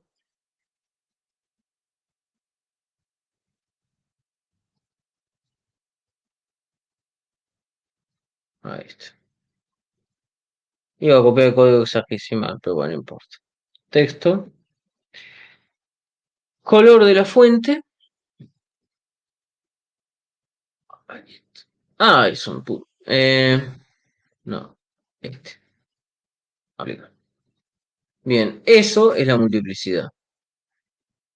Ahí está. Iba a copiar el código hexadecimal, pero bueno, no importa. Texto. Color de la fuente. Ahí está. Ah, es un pu. No, este. Aplicar. Bien, eso es la multiplicidad.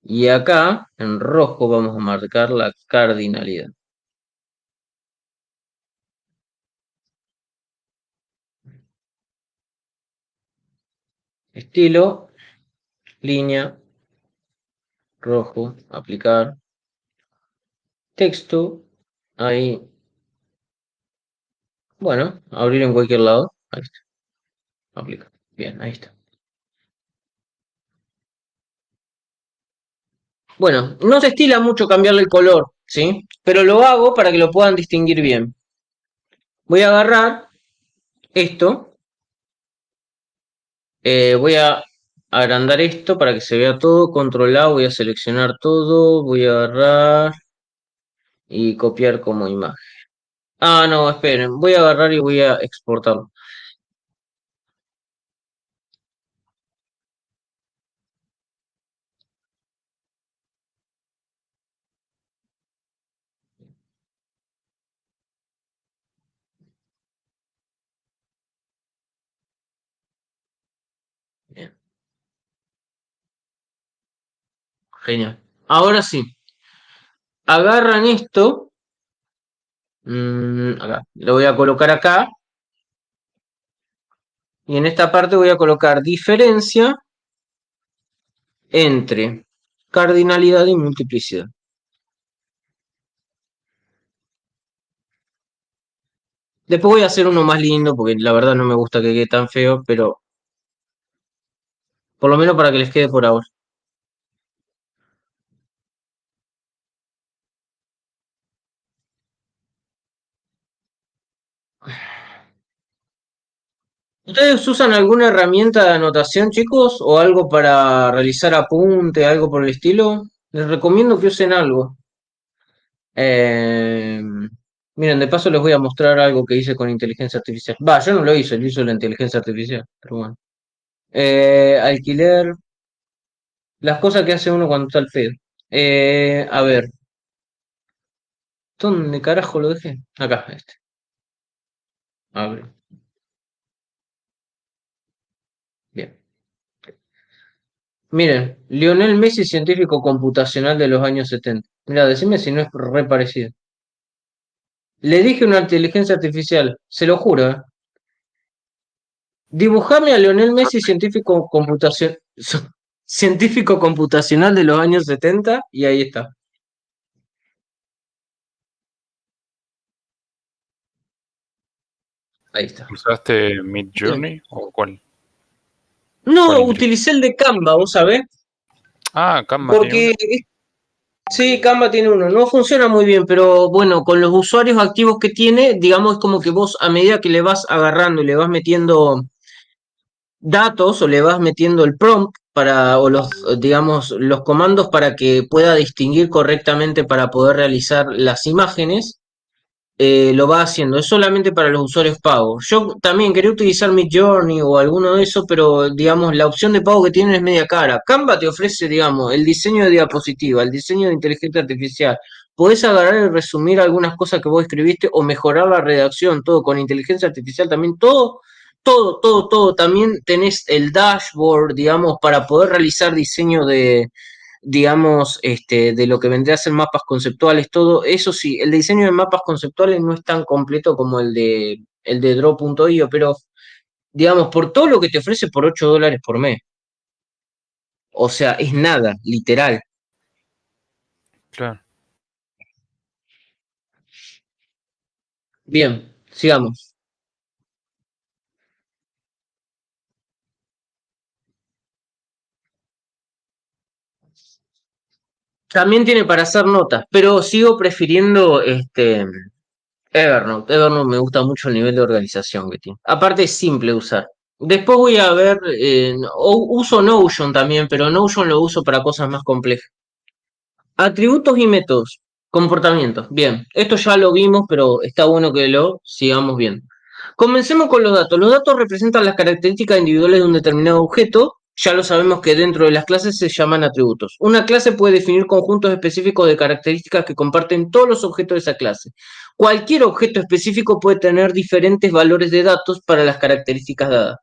Y acá, en rojo, vamos a marcar la cardinalidad. Estilo, línea, rojo, aplicar. Texto, ahí. Bueno, abrir en cualquier lado. Ahí está. Aplicar. Bien, ahí está. Bueno, no se estila mucho cambiarle el color, ¿sí? Pero lo hago para que lo puedan distinguir bien. Voy a agarrar esto. Voy a agrandar esto para que se vea todo. Control A, voy a seleccionar todo. Voy a agarrar y copiar como imagen. Ah, no, esperen. Voy a agarrar y voy a exportarlo. Bien, genial. Ahora sí. Agarran esto. Acá. Lo voy a colocar acá. Y en esta parte voy a colocar diferencia entre cardinalidad y multiplicidad. Después voy a hacer uno más lindo porque la verdad no me gusta que quede tan feo, pero por lo menos para que les quede por ahora. ¿Ustedes usan alguna herramienta de anotación, chicos? ¿O algo para realizar apunte, algo por el estilo? Les recomiendo que usen algo. Eh, Miren, de paso les voy a mostrar algo que hice con inteligencia artificial. Va, yo no lo hice, lo hizo la inteligencia artificial, pero bueno. Alquiler, las cosas que hace uno cuando está al pedo. A ver, ¿dónde carajo lo dejé? Acá, este. Abre. Bien. Miren, Lionel Messi, científico computacional de los años 70. Mira, decime si no es re parecido. Le dije una inteligencia artificial, se lo juro, ¿eh? Dibujame a Lionel Messi, científico computacional de los años 70, y ahí está. Ahí está. ¿Usaste Mid Bien. Journey o cuál? No, ¿Cuál utilicé el de Canva, ¿vos sabés? Ah, Canva tiene Porque uno. sí, Canva tiene uno. No funciona muy bien, pero bueno, con los usuarios activos que tiene, digamos, es como que vos a medida que le vas agarrando y le vas metiendo datos o le vas metiendo el prompt para, o los, digamos, los comandos para que pueda distinguir correctamente para poder realizar las imágenes, lo va haciendo. Es solamente para los usuarios pagos. Yo también quería utilizar Midjourney o alguno de esos, pero digamos, la opción de pago que tienen es media cara. Canva te ofrece, digamos, el diseño de diapositiva, el diseño de inteligencia artificial. Podés agarrar y resumir algunas cosas que vos escribiste o mejorar la redacción, todo con inteligencia artificial también, todo. También tenés el dashboard, digamos, para poder realizar diseño de, digamos, de lo que vendría a ser mapas conceptuales, todo. Eso sí, el diseño de mapas conceptuales no es tan completo como el de Draw.io, pero digamos, por todo lo que te ofrece por $8 por mes. O sea, es nada, literal. Claro. Bien, sigamos. También tiene para hacer notas, pero sigo prefiriendo Evernote. Evernote me gusta mucho el nivel de organización que tiene. Aparte es simple de usar. Después voy a ver, uso Notion también, pero Notion lo uso para cosas más complejas. Atributos y métodos. Comportamientos. Bien, esto ya lo vimos, pero está bueno que lo sigamos viendo. Comencemos con los datos. Los datos representan las características individuales de un determinado objeto, ya lo sabemos que dentro de las clases se llaman atributos. Una clase puede definir conjuntos específicos de características que comparten todos los objetos de esa clase. Cualquier objeto específico puede tener diferentes valores de datos para las características dadas.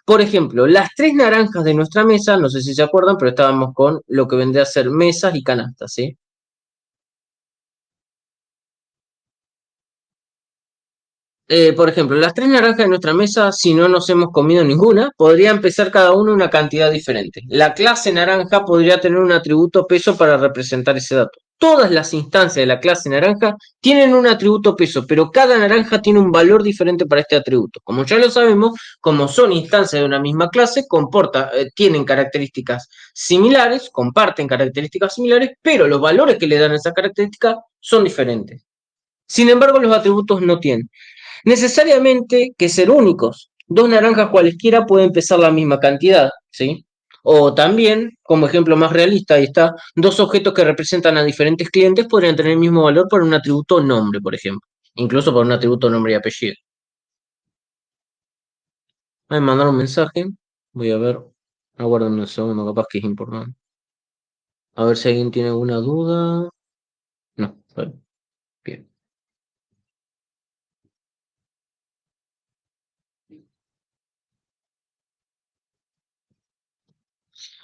Por ejemplo, las 3 naranjas de nuestra mesa, no sé si se acuerdan, pero estábamos con lo que vendría a ser mesas y canastas, ¿sí? Por ejemplo, las 3 naranjas de nuestra mesa, si no nos hemos comido ninguna, podría empezar cada una una cantidad diferente. La clase naranja podría tener un atributo peso para representar ese dato. Todas las instancias de la clase naranja tienen un atributo peso, pero cada naranja tiene un valor diferente para este atributo. Como ya lo sabemos, como son instancias de una misma clase, tienen características similares, comparten características similares, pero los valores que le dan a esas características son diferentes. Sin embargo, los atributos no tienen necesariamente que ser únicos. 2 naranjas cualesquiera pueden pesar la misma cantidad, ¿sí? O también, como ejemplo más realista, ahí está, 2 objetos que representan a diferentes clientes podrían tener el mismo valor por un atributo nombre, por ejemplo. Incluso por un atributo nombre y apellido. Me mandaron un mensaje. Voy a ver. Aguarden un segundo, capaz que es importante. A ver si alguien tiene alguna duda. No, vale. Bien.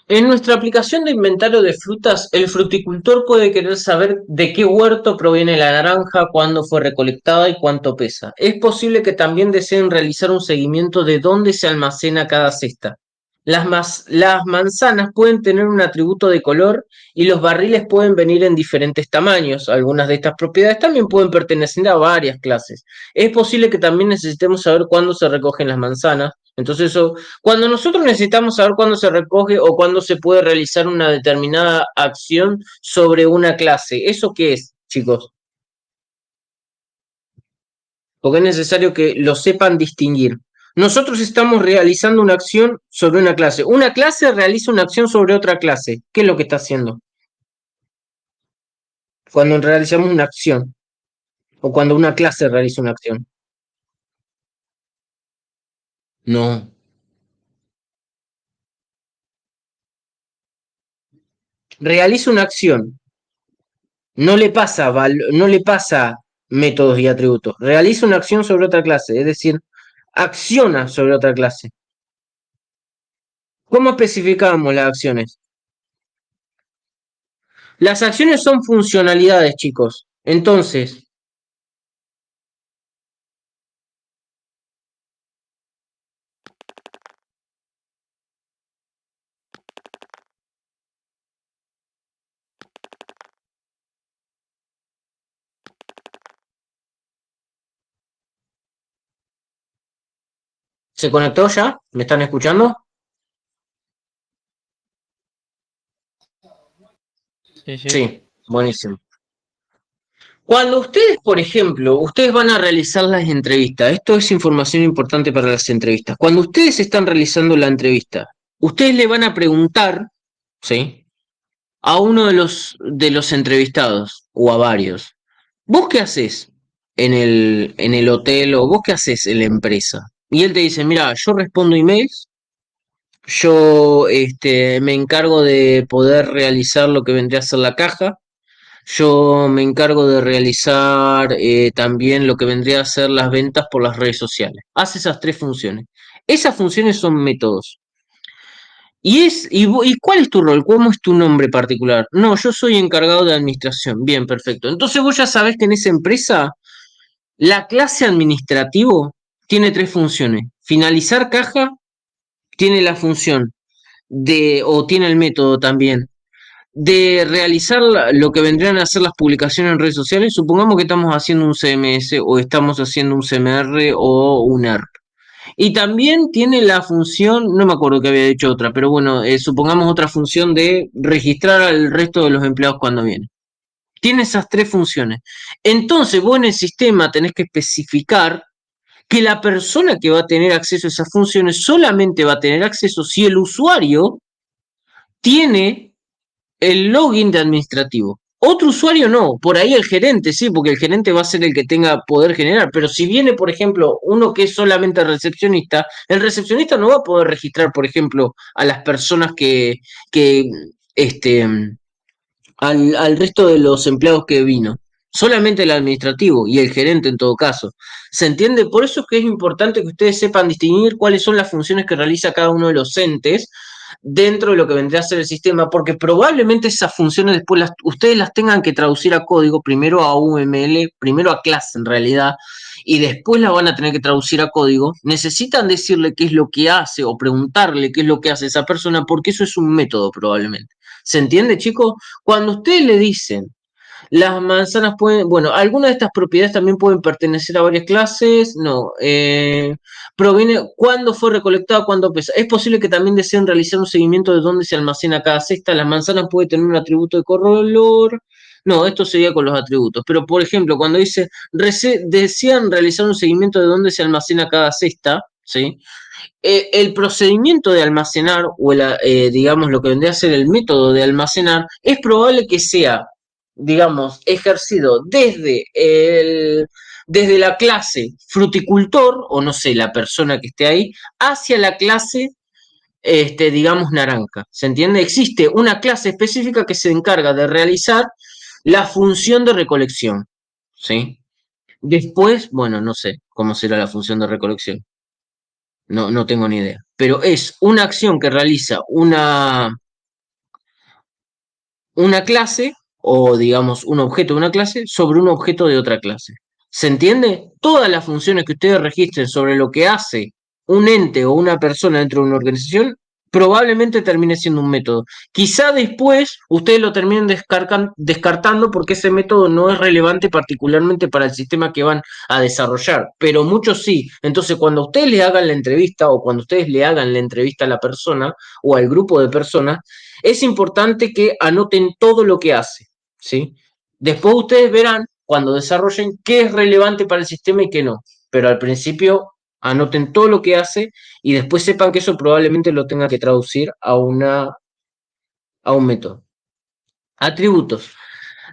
En nuestra aplicación de inventario de frutas, el fruticultor puede querer saber de qué huerto proviene la naranja, cuándo fue recolectada y cuánto pesa. Es posible que también deseen realizar un seguimiento de dónde se almacena cada cesta. Las manzanas pueden tener un atributo de color y los barriles pueden venir en diferentes tamaños. Algunas de estas propiedades también pueden pertenecer a varias clases. Es posible que también necesitemos saber cuándo se recogen las manzanas. Entonces, cuando nosotros necesitamos saber cuándo se recoge o cuándo se puede realizar una determinada acción sobre una clase, ¿eso qué es, chicos? Porque es necesario que lo sepan distinguir. Nosotros estamos realizando una acción sobre una clase. Una clase realiza una acción sobre otra clase. ¿Qué es lo que está haciendo? Cuando realizamos una acción o cuando una clase realiza una acción. No. Realiza una acción. No le pasa métodos y atributos. Realiza una acción sobre otra clase, es decir, acciona sobre otra clase. ¿Cómo especificamos las acciones? Las acciones son funcionalidades, chicos. Entonces, ¿se conectó ya? ¿Me están escuchando? Sí, sí. Sí, buenísimo. Cuando ustedes, por ejemplo, ustedes van a realizar las entrevistas, esto es información importante para las entrevistas. Cuando ustedes están realizando la entrevista, ustedes le van a preguntar, ¿sí?, a uno de los entrevistados o a varios, ¿vos qué haces en el hotel o vos qué haces en la empresa? Y él te dice, mira, yo respondo emails, yo me encargo de poder realizar lo que vendría a ser la caja, yo me encargo de realizar también lo que vendría a ser las ventas por las redes sociales. Hace esas 3 funciones. Esas funciones son métodos. ¿Y cuál es tu rol? ¿Cómo es tu nombre particular? No, yo soy encargado de administración. Bien, perfecto. Entonces vos ya sabés que en esa empresa la clase administrativo tiene 3 funciones. Finalizar caja tiene la función o tiene el método también, de realizar lo que vendrían a ser las publicaciones en redes sociales. Supongamos que estamos haciendo un CMS o estamos haciendo un CMR o un ERP. Y también tiene la función, no me acuerdo que había dicho otra, pero bueno, supongamos otra función de registrar al resto de los empleados cuando vienen. Tiene esas 3 funciones. Entonces vos en el sistema tenés que especificar que la persona que va a tener acceso a esas funciones solamente va a tener acceso si el usuario tiene el login de administrativo. Otro usuario no, por ahí el gerente, sí, porque el gerente va a ser el que tenga poder generar, pero si viene, por ejemplo, uno que es solamente recepcionista, el recepcionista no va a poder registrar, por ejemplo, a las personas que este, al resto de los empleados que vino. Solamente el administrativo y el gerente en todo caso. ¿Se entiende? Por eso es que es importante que ustedes sepan distinguir cuáles son las funciones que realiza cada uno de los entes dentro de lo que vendría a ser el sistema, porque probablemente esas funciones después ustedes las tengan que traducir a código, primero a UML, primero a clase en realidad, y después las van a tener que traducir a código. Necesitan decirle qué es lo que hace o preguntarle qué es lo que hace esa persona, porque eso es un método probablemente. ¿Se entiende, chicos? Cuando ustedes le dicen, las manzanas pueden, bueno, algunas de estas propiedades también pueden pertenecer a varias clases, no, proviene, cuándo fue recolectada, cuándo pesa. Es posible que también deseen realizar un seguimiento de dónde se almacena cada cesta. Las manzanas pueden tener un atributo de color. No, esto sería con los atributos. Pero, por ejemplo, cuando dice, desean realizar un seguimiento de dónde se almacena cada cesta, ¿sí? El procedimiento de almacenar o digamos lo que vendría a ser el método de almacenar es probable que sea, digamos, ejercido desde la clase fruticultor o no sé, la persona que esté ahí, hacia la clase, digamos, naranja. ¿Se entiende? Existe una clase específica que se encarga de realizar la función de recolección, ¿sí? Después, bueno, no sé cómo será la función de recolección. No, no tengo ni idea. Pero es una acción que realiza una clase o digamos un objeto de una clase sobre un objeto de otra clase. ¿Se entiende? Todas las funciones que ustedes registren sobre lo que hace un ente o una persona dentro de una organización probablemente termine siendo un método. Quizá después ustedes lo terminen descartando porque ese método no es relevante particularmente para el sistema que van a desarrollar, pero muchos sí. Entonces, cuando ustedes le hagan la entrevista o cuando ustedes le hagan la entrevista a la persona o al grupo de personas, es importante que anoten todo lo que hace, ¿sí? Después ustedes verán cuando desarrollen qué es relevante para el sistema y qué no, pero al principio anoten todo lo que hace y después sepan que eso probablemente lo tenga que traducir a un método. Atributos.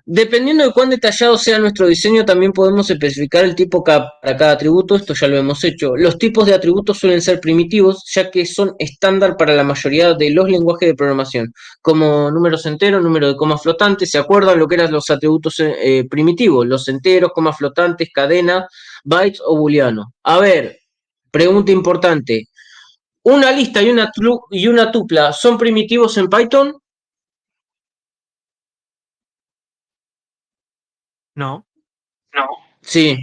Dependiendo de cuán detallado sea nuestro diseño, también podemos especificar el tipo para cada atributo. Esto ya lo hemos hecho. Los tipos de atributos suelen ser primitivos, ya que son estándar para la mayoría de los lenguajes de programación, como números enteros, número de comas flotantes. ¿Se acuerdan lo que eran los atributos primitivos? Los enteros, comas flotantes, cadena, bytes o booleano. A ver, pregunta importante. ¿Una lista y una tupla son primitivos en Python? No. Sí.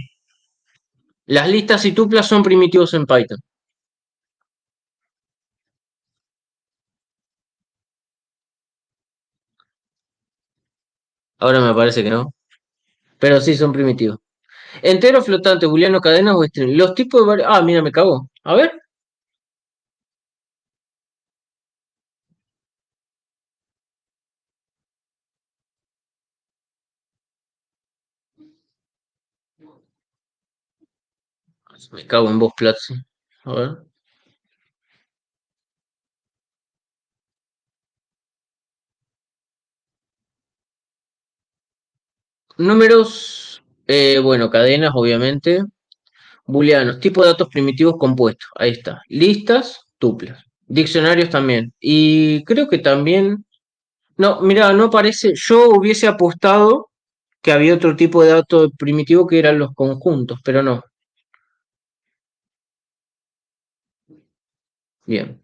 Las listas y tuplas son primitivos en Python. Ahora me parece que no. Pero sí son primitivos. Entero, flotante, booleano, cadenas o string. Los tipos de variables. Ah, mira, me cagó. A ver. Me cago en vos, Platzi. A ver. Números. Bueno, cadenas, obviamente. Booleanos. Tipo de datos primitivos compuestos. Ahí está. Listas, tuplas. Diccionarios también. Y creo que también. No, mira, no parece. Yo hubiese apostado que había otro tipo de dato primitivo que eran los conjuntos, pero no. Bien.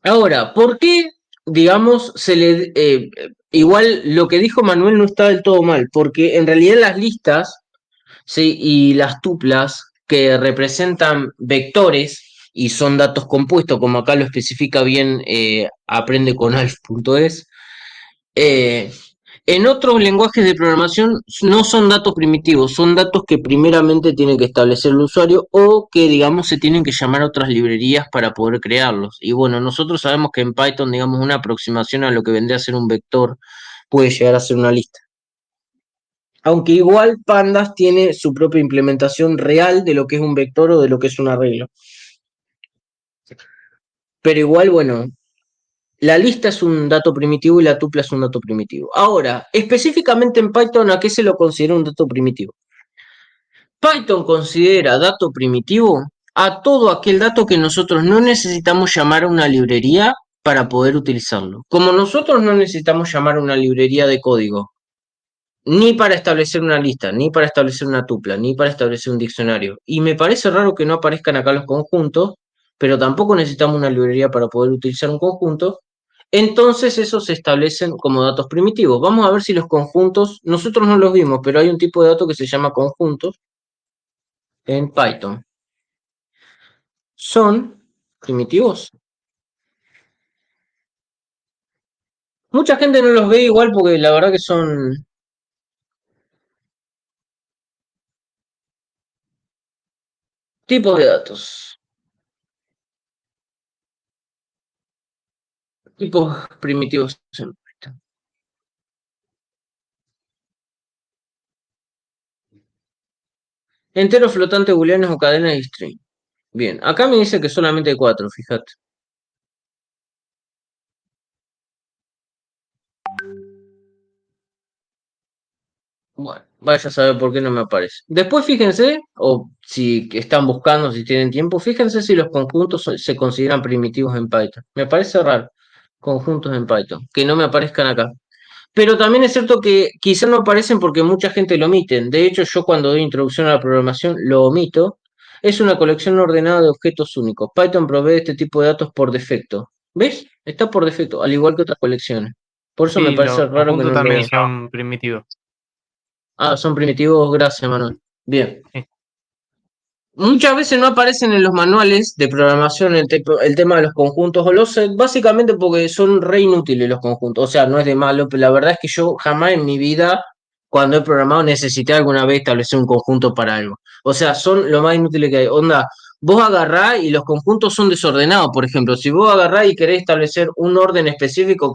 Ahora, ¿por qué, digamos, igual lo que dijo Manuel no está del todo mal? Porque en realidad las listas, ¿sí? Y las tuplas que representan vectores y son datos compuestos, como acá lo especifica bien aprende con alf.es, eh, en otros lenguajes de programación no son datos primitivos, son datos que primeramente tiene que establecer el usuario o que, digamos, se tienen que llamar a otras librerías para poder crearlos. Y bueno, nosotros sabemos que en Python, digamos, una aproximación a lo que vendría a ser un vector puede llegar a ser una lista. Aunque igual Pandas tiene su propia implementación real de lo que es un vector o de lo que es un arreglo. Pero igual, bueno, La lista es un dato primitivo y la tupla es un dato primitivo. Ahora, específicamente en Python, ¿a qué se lo considera un dato primitivo? Python considera dato primitivo a todo aquel dato que nosotros no necesitamos llamar a una librería para poder utilizarlo. Como nosotros no necesitamos llamar a una librería de código, ni para establecer una lista, ni para establecer una tupla, ni para establecer un diccionario. Y me parece raro que no aparezcan acá los conjuntos, pero tampoco necesitamos una librería para poder utilizar un conjunto. Entonces esos se establecen como datos primitivos. Vamos a ver si los conjuntos, nosotros no los vimos, pero hay un tipo de dato que se llama conjuntos en Python. ¿Son primitivos? Mucha gente no los ve igual porque la verdad que son tipos de datos. Tipos primitivos en Python. Enteros flotantes booleanos o cadenas de string. Bien, acá me dice que solamente hay 4, fíjate. Bueno, vaya a saber por qué no me aparece. Después fíjense, o si están buscando, si tienen tiempo, fíjense si los conjuntos se consideran primitivos en Python. Me parece raro, conjuntos en Python, que no me aparezcan acá. Pero también es cierto que quizás no aparecen porque mucha gente lo omiten. De hecho, yo cuando doy introducción a la programación lo omito. Es una colección ordenada de objetos únicos. Python provee este tipo de datos por defecto. ¿Ves? Está por defecto, al igual que otras colecciones. Por eso me Sí, parece los raro que conjuntos no lo... también son primitivos. Ah, son primitivos, gracias, Manuel. Bien. Sí. Muchas veces no aparecen en los manuales de programación el tema de los conjuntos o los sets, básicamente porque son re inútiles los conjuntos. O sea, no es de malo, pero la verdad es que yo jamás en mi vida, cuando he programado, necesité alguna vez establecer un conjunto para algo. O sea, son lo más inútiles que hay. Onda, vos agarrás y los conjuntos son desordenados. Por ejemplo, si vos agarrás y querés establecer un orden específico,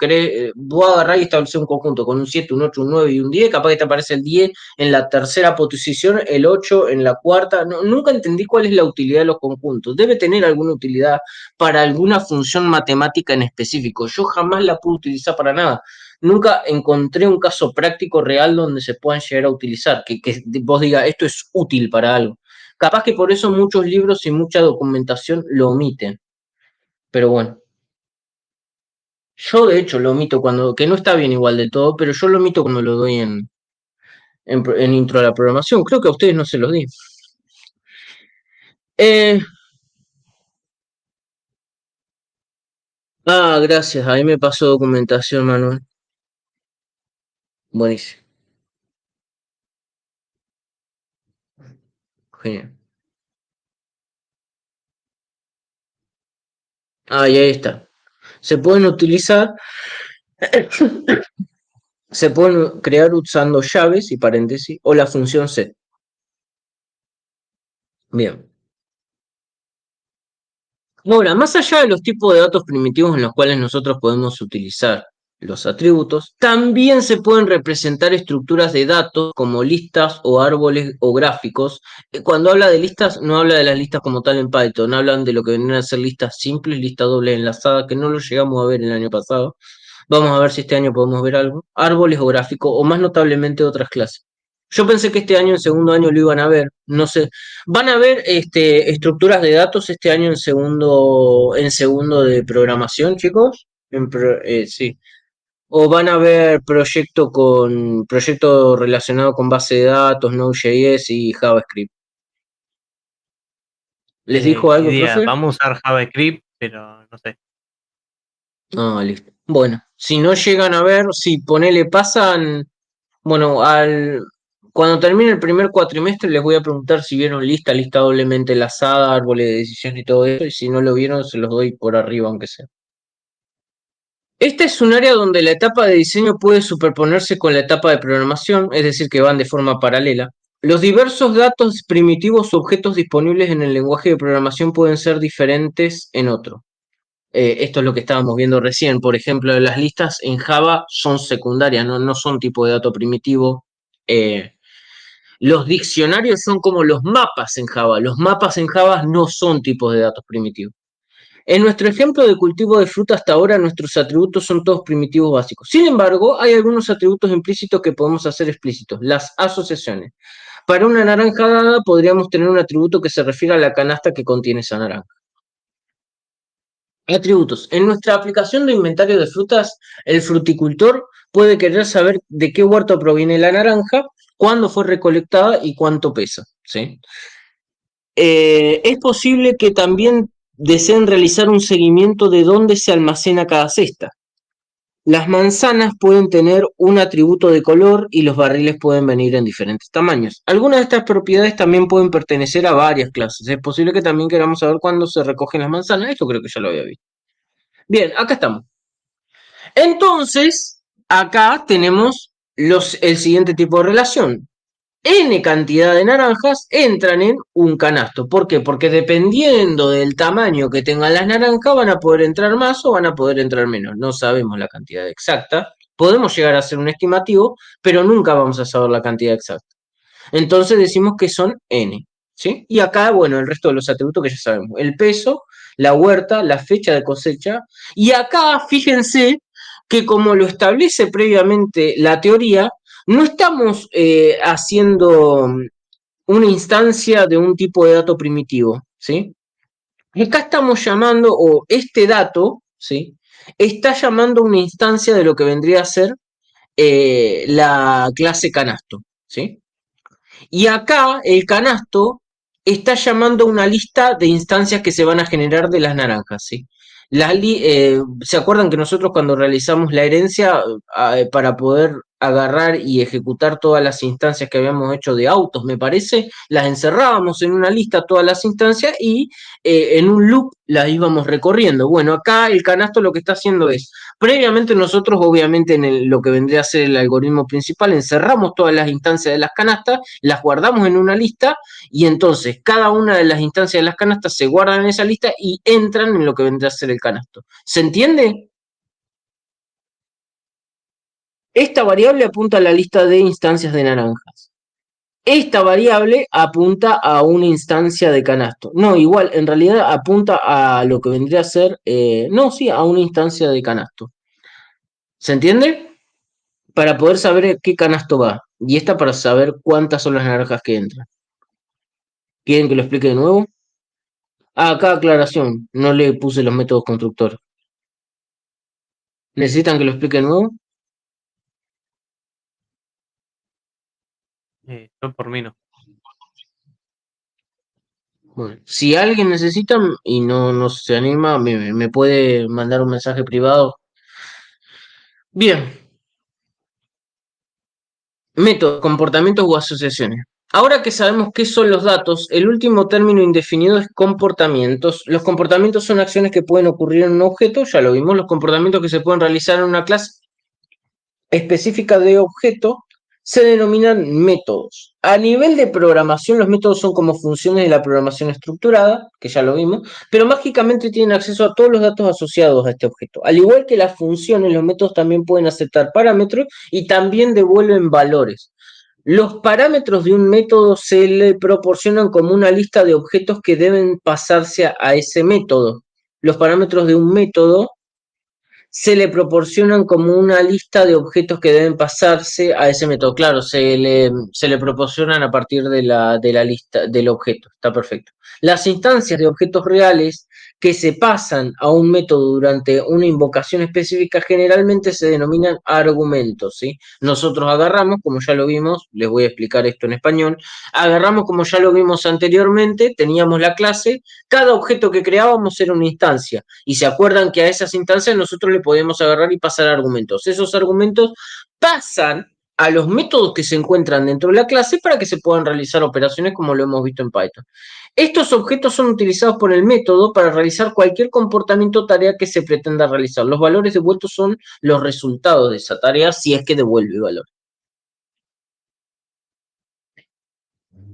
vos agarrás y establecer un conjunto con un 7, un 8, un 9 y un 10, capaz que te aparece el 10 en la tercera posición, el 8 en la cuarta. No, nunca entendí cuál es la utilidad de los conjuntos. Debe tener alguna utilidad para alguna función matemática en específico. Yo jamás la pude utilizar para nada. Nunca encontré un caso práctico real donde se puedan llegar a utilizar, que vos digas, esto es útil para algo. Capaz que por eso muchos libros y mucha documentación lo omiten. Pero bueno. Yo de hecho lo omito cuando, que no está bien igual de todo, pero yo lo omito cuando lo doy en intro a la programación. Creo que a ustedes no se los di. Eh, gracias. Ahí me pasó documentación, Manuel. Buenísimo. Genial. Y ahí está. Se pueden utilizar, se pueden crear usando llaves y paréntesis o la función set. Bien. Ahora, más allá de los tipos de datos primitivos en los cuales nosotros podemos utilizar los atributos, también se pueden representar estructuras de datos como listas o árboles o gráficos. Cuando habla de listas, no habla de las listas como tal en Python, hablan de lo que vendrían a ser listas simples, lista doble enlazada, que no lo llegamos a ver el año pasado. Vamos a ver si este año podemos ver algo. Árboles o gráficos, o más notablemente otras clases. Yo pensé que este año, en segundo año, lo iban a ver. No sé. ¿Van a ver estructuras de datos este año en segundo de programación, chicos? Sí. ¿O van a ver proyecto relacionado con base de datos, Node.js y JavaScript? ¿Les dijo ¿Qué algo, día? profe? Vamos a usar JavaScript, pero no sé. Listo. Bueno, si no llegan a ver, si ponele, pasan, bueno, cuando termine el primer cuatrimestre les voy a preguntar si vieron lista doblemente enlazada, árboles de decisión y todo eso, y si no lo vieron se los doy por arriba, aunque sea. Esta es un área donde la etapa de diseño puede superponerse con la etapa de programación, es decir, que van de forma paralela. Los diversos datos primitivos o objetos disponibles en el lenguaje de programación pueden ser diferentes en otro. Esto es lo que estábamos viendo recién. Por ejemplo, las listas en Java son secundarias, no son tipo de dato primitivo. Los diccionarios son como los mapas en Java. Los mapas en Java no son tipos de datos primitivos. En nuestro ejemplo de cultivo de fruta hasta ahora, nuestros atributos son todos primitivos básicos. Sin embargo, hay algunos atributos implícitos que podemos hacer explícitos, las asociaciones. Para una naranja dada, podríamos tener un atributo que se refiere a la canasta que contiene esa naranja. Atributos. En nuestra aplicación de inventario de frutas, el fruticultor puede querer saber de qué huerto proviene la naranja, cuándo fue recolectada y cuánto pesa, ¿sí? Es posible que también deseen realizar un seguimiento de dónde se almacena cada cesta. Las manzanas pueden tener un atributo de color y los barriles pueden venir en diferentes tamaños. Algunas de estas propiedades también pueden pertenecer a varias clases. Es posible que también queramos saber cuándo se recogen las manzanas. Esto creo que ya lo había visto. Bien, acá estamos. Entonces, acá tenemos el siguiente tipo de relación. N cantidad de naranjas entran en un canasto. ¿Por qué? Porque dependiendo del tamaño que tengan las naranjas, van a poder entrar más o van a poder entrar menos. No sabemos la cantidad exacta. Podemos llegar a hacer un estimativo, pero nunca vamos a saber la cantidad exacta. Entonces decimos que son N, ¿sí? Y acá, bueno, el resto de los atributos que ya sabemos. El peso, la huerta, la fecha de cosecha. Y acá, fíjense que como lo establece previamente la teoría, no estamos haciendo una instancia de un tipo de dato primitivo, ¿sí? Acá estamos llamando, o este dato, ¿sí? Está llamando una instancia de lo que vendría a ser la clase canasto, ¿sí? Y acá el canasto está llamando una lista de instancias que se van a generar de las naranjas, ¿sí? ¿Se acuerdan que nosotros cuando realizamos la herencia, para poder agarrar y ejecutar todas las instancias que habíamos hecho de autos, me parece, las encerrábamos en una lista todas las instancias y en un loop las íbamos recorriendo? Bueno, acá el canasto lo que está haciendo es, previamente nosotros obviamente en lo que vendría a ser el algoritmo principal, encerramos todas las instancias de las canastas, las guardamos en una lista y entonces cada una de las instancias de las canastas se guardan en esa lista y entran en lo que vendría a ser el canasto. ¿Se entiende? Esta variable apunta a la lista de instancias de naranjas. Esta variable apunta a una instancia de canasto. No, igual, en realidad apunta a lo que vendría a ser, no, sí, a una instancia de canasto. ¿Se entiende? Para poder saber qué canasto va. Y esta para saber cuántas son las naranjas que entran. ¿Quieren que lo explique de nuevo? Ah, acá aclaración, no le puse los métodos constructores. ¿Necesitan que lo explique de nuevo? Yo por mí no. Bueno, si alguien necesita y no se anima, me puede mandar un mensaje privado. Bien. Métodos, comportamientos o asociaciones. Ahora que sabemos qué son los datos, el último término indefinido es comportamientos. Los comportamientos son acciones que pueden ocurrir en un objeto, ya lo vimos, los comportamientos que se pueden realizar en una clase específica de objeto se denominan métodos. A nivel de programación, los métodos son como funciones de la programación estructurada, que ya lo vimos, pero mágicamente tienen acceso a todos los datos asociados a este objeto. Al igual que las funciones, los métodos también pueden aceptar parámetros y también devuelven valores. Los parámetros de un método se le proporcionan como una lista de objetos que deben pasarse a ese método. Los parámetros de un método se le proporcionan como una lista de objetos que deben pasarse a ese método. Claro, se le proporcionan a partir de la lista del objeto. Está perfecto. Las instancias de objetos reales que se pasan a un método durante una invocación específica generalmente se denominan argumentos, ¿sí? Nosotros agarramos, como ya lo vimos, les voy a explicar esto en español, agarramos como ya lo vimos anteriormente, teníamos la clase, cada objeto que creábamos era una instancia, y se acuerdan que a esas instancias nosotros le podemos agarrar y pasar argumentos. Esos argumentos pasan a los métodos que se encuentran dentro de la clase para que se puedan realizar operaciones como lo hemos visto en Python. Estos objetos son utilizados por el método para realizar cualquier comportamiento o tarea que se pretenda realizar. Los valores devueltos son los resultados de esa tarea si es que devuelve valor.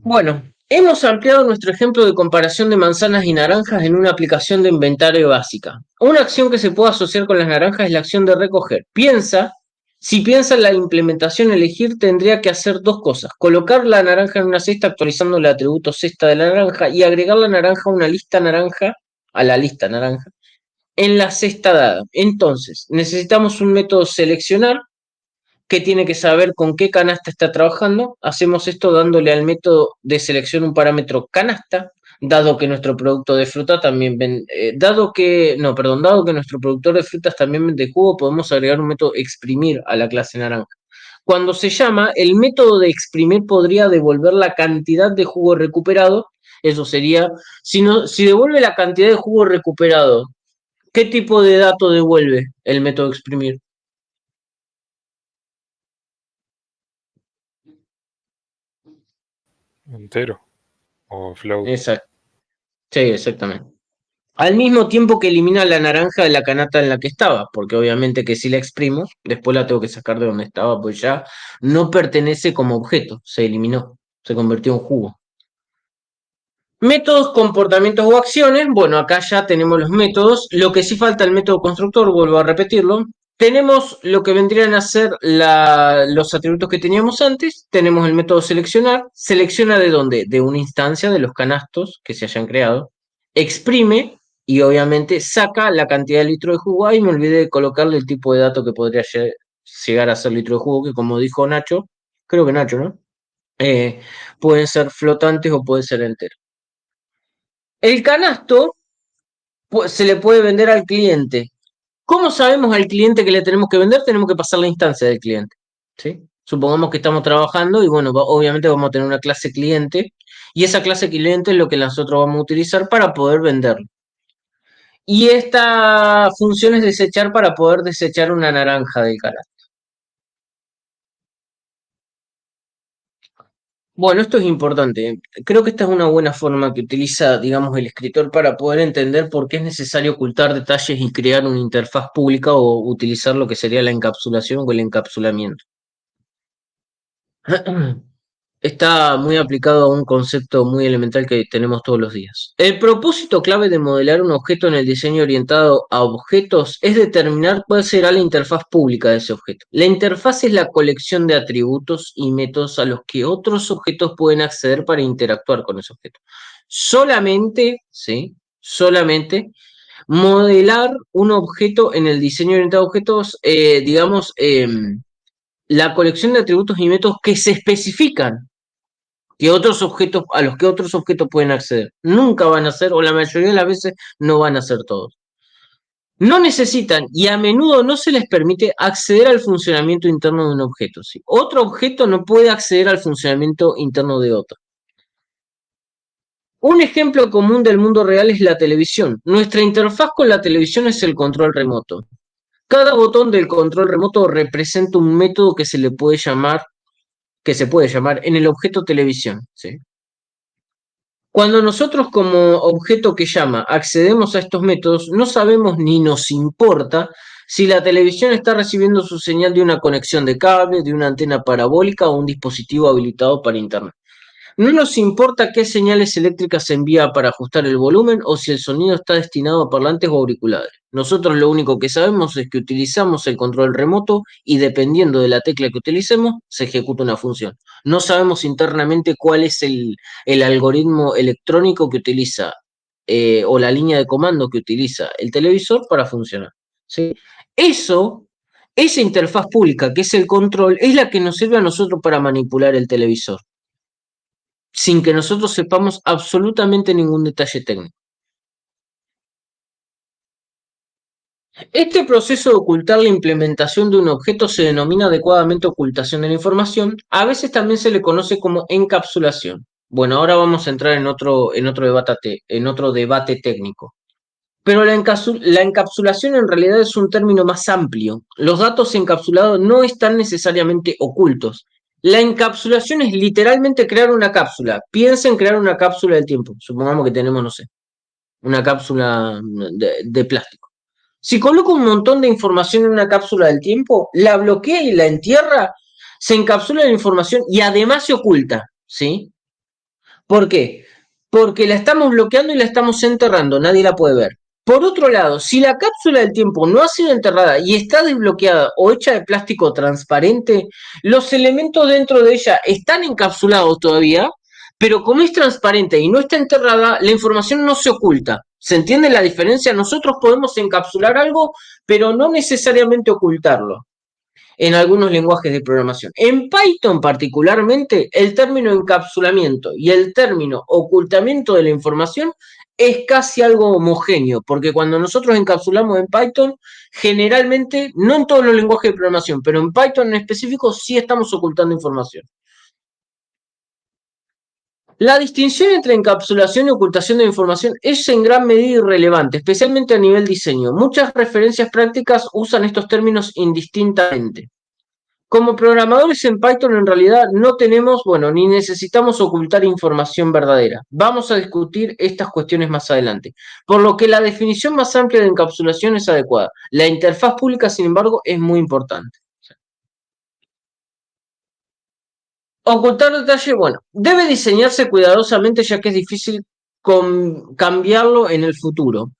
Bueno, hemos ampliado nuestro ejemplo de comparación de manzanas y naranjas en una aplicación de inventario básica. Una acción que se puede asociar con las naranjas es la acción de recoger. Si piensa en la implementación elegir, tendría que hacer dos cosas. Colocar la naranja en una cesta actualizando el atributo cesta de la naranja y agregar la naranja a una lista naranja, a la lista naranja, en la cesta dada. Entonces, necesitamos un método seleccionar que tiene que saber con qué canasta está trabajando. Hacemos esto dándole al método de selección un parámetro canasta, dado que nuestro producto de fruta también dado que nuestro productor de frutas también vende jugo, podemos agregar un método exprimir a la clase naranja. Cuando se llama, el método de exprimir podría devolver la cantidad de jugo recuperado. Eso sería, si devuelve la cantidad de jugo recuperado, ¿qué tipo de dato devuelve el método exprimir? Entero. O float. Exacto. Sí, exactamente. Al mismo tiempo que elimina la naranja de la canasta en la que estaba, porque obviamente que si la exprimo, después la tengo que sacar de donde estaba, pues ya no pertenece como objeto, se eliminó, se convirtió en jugo. Métodos, comportamientos o acciones. Bueno, acá ya tenemos los métodos. Lo que sí falta el método constructor, vuelvo a repetirlo. Tenemos lo que vendrían a ser los atributos que teníamos antes. Tenemos el método seleccionar. Selecciona de dónde? De una instancia de los canastos que se hayan creado. Exprime y obviamente saca la cantidad de litro de jugo. Ahí me olvidé de colocarle el tipo de dato que podría llegar a ser litro de jugo, que como dijo Nacho, creo que Nacho, ¿no? Pueden ser flotantes o pueden ser enteros. El canasto se le puede vender al cliente. ¿Cómo sabemos al cliente que le tenemos que vender? Tenemos que pasar la instancia del cliente, ¿sí? Supongamos que estamos trabajando y bueno, obviamente vamos a tener una clase cliente y esa clase cliente es lo que nosotros vamos a utilizar para poder venderlo. Y esta función es desechar para poder desechar una naranja del canasto. Bueno, esto es importante. Creo que esta es una buena forma que utiliza, digamos, el escritor para poder entender por qué es necesario ocultar detalles y crear una interfaz pública o utilizar lo que sería la encapsulación o el encapsulamiento. Está muy aplicado a un concepto muy elemental que tenemos todos los días. El propósito clave de modelar un objeto en el diseño orientado a objetos es determinar cuál será la interfaz pública de ese objeto. La interfaz es la colección de atributos y métodos a los que otros objetos pueden acceder para interactuar con ese objeto. Solamente modelar un objeto en el diseño orientado a objetos, la colección de atributos y métodos que se especifican que otros objetos, a los que otros objetos pueden acceder. Nunca van a ser, o la mayoría de las veces no van a ser todos. No necesitan y a menudo no se les permite acceder al funcionamiento interno de un objeto. ¿Sí? Otro objeto no puede acceder al funcionamiento interno de otro. Un ejemplo común del mundo real es la televisión. Nuestra interfaz con la televisión es el control remoto. Cada botón del control remoto representa un método que se puede llamar en el objeto televisión. ¿Sí? Cuando nosotros como objeto que llama accedemos a estos métodos, no sabemos ni nos importa si la televisión está recibiendo su señal de una conexión de cable, de una antena parabólica o un dispositivo habilitado para internet. No nos importa qué señales eléctricas se envía para ajustar el volumen o si el sonido está destinado a parlantes o auriculares. Nosotros lo único que sabemos es que utilizamos el control remoto y dependiendo de la tecla que utilicemos, se ejecuta una función. No sabemos internamente cuál es el algoritmo electrónico que utiliza o la línea de comando que utiliza el televisor para funcionar. ¿Sí? Esa interfaz pública que es el control, es la que nos sirve a nosotros para manipular el televisor, sin que nosotros sepamos absolutamente ningún detalle técnico. Este proceso de ocultar la implementación de un objeto se denomina adecuadamente ocultación de la información. A veces también se le conoce como encapsulación. Bueno, ahora vamos a entrar en otro debate técnico. Pero la encapsulación en realidad es un término más amplio. Los datos encapsulados no están necesariamente ocultos. La encapsulación es literalmente crear una cápsula. Piensa en crear una cápsula del tiempo. Supongamos que tenemos, no sé, una cápsula de plástico. Si coloco un montón de información en una cápsula del tiempo, la bloquea y la entierra, se encapsula la información y además se oculta, ¿sí? ¿Por qué? Porque la estamos bloqueando y la estamos enterrando, nadie la puede ver. Por otro lado, si la cápsula del tiempo no ha sido enterrada y está desbloqueada o hecha de plástico transparente, los elementos dentro de ella están encapsulados todavía, pero como es transparente y no está enterrada, la información no se oculta, ¿Se entiende la diferencia? Nosotros podemos encapsular algo, pero no necesariamente ocultarlo en algunos lenguajes de programación. En Python particularmente, el término encapsulamiento y el término ocultamiento de la información es casi algo homogéneo, porque cuando nosotros encapsulamos en Python, generalmente, no en todos los lenguajes de programación, pero en Python en específico, sí estamos ocultando información. La distinción entre encapsulación y ocultación de información es en gran medida irrelevante, especialmente a nivel diseño. Muchas referencias prácticas usan estos términos indistintamente. Como programadores en Python en realidad no tenemos, bueno, ni necesitamos ocultar información verdadera. Vamos a discutir estas cuestiones más adelante. Por lo que la definición más amplia de encapsulación es adecuada. La interfaz pública, sin embargo, es muy importante. Ocultar detalle, bueno, debe diseñarse cuidadosamente ya que es difícil cambiarlo en el futuro.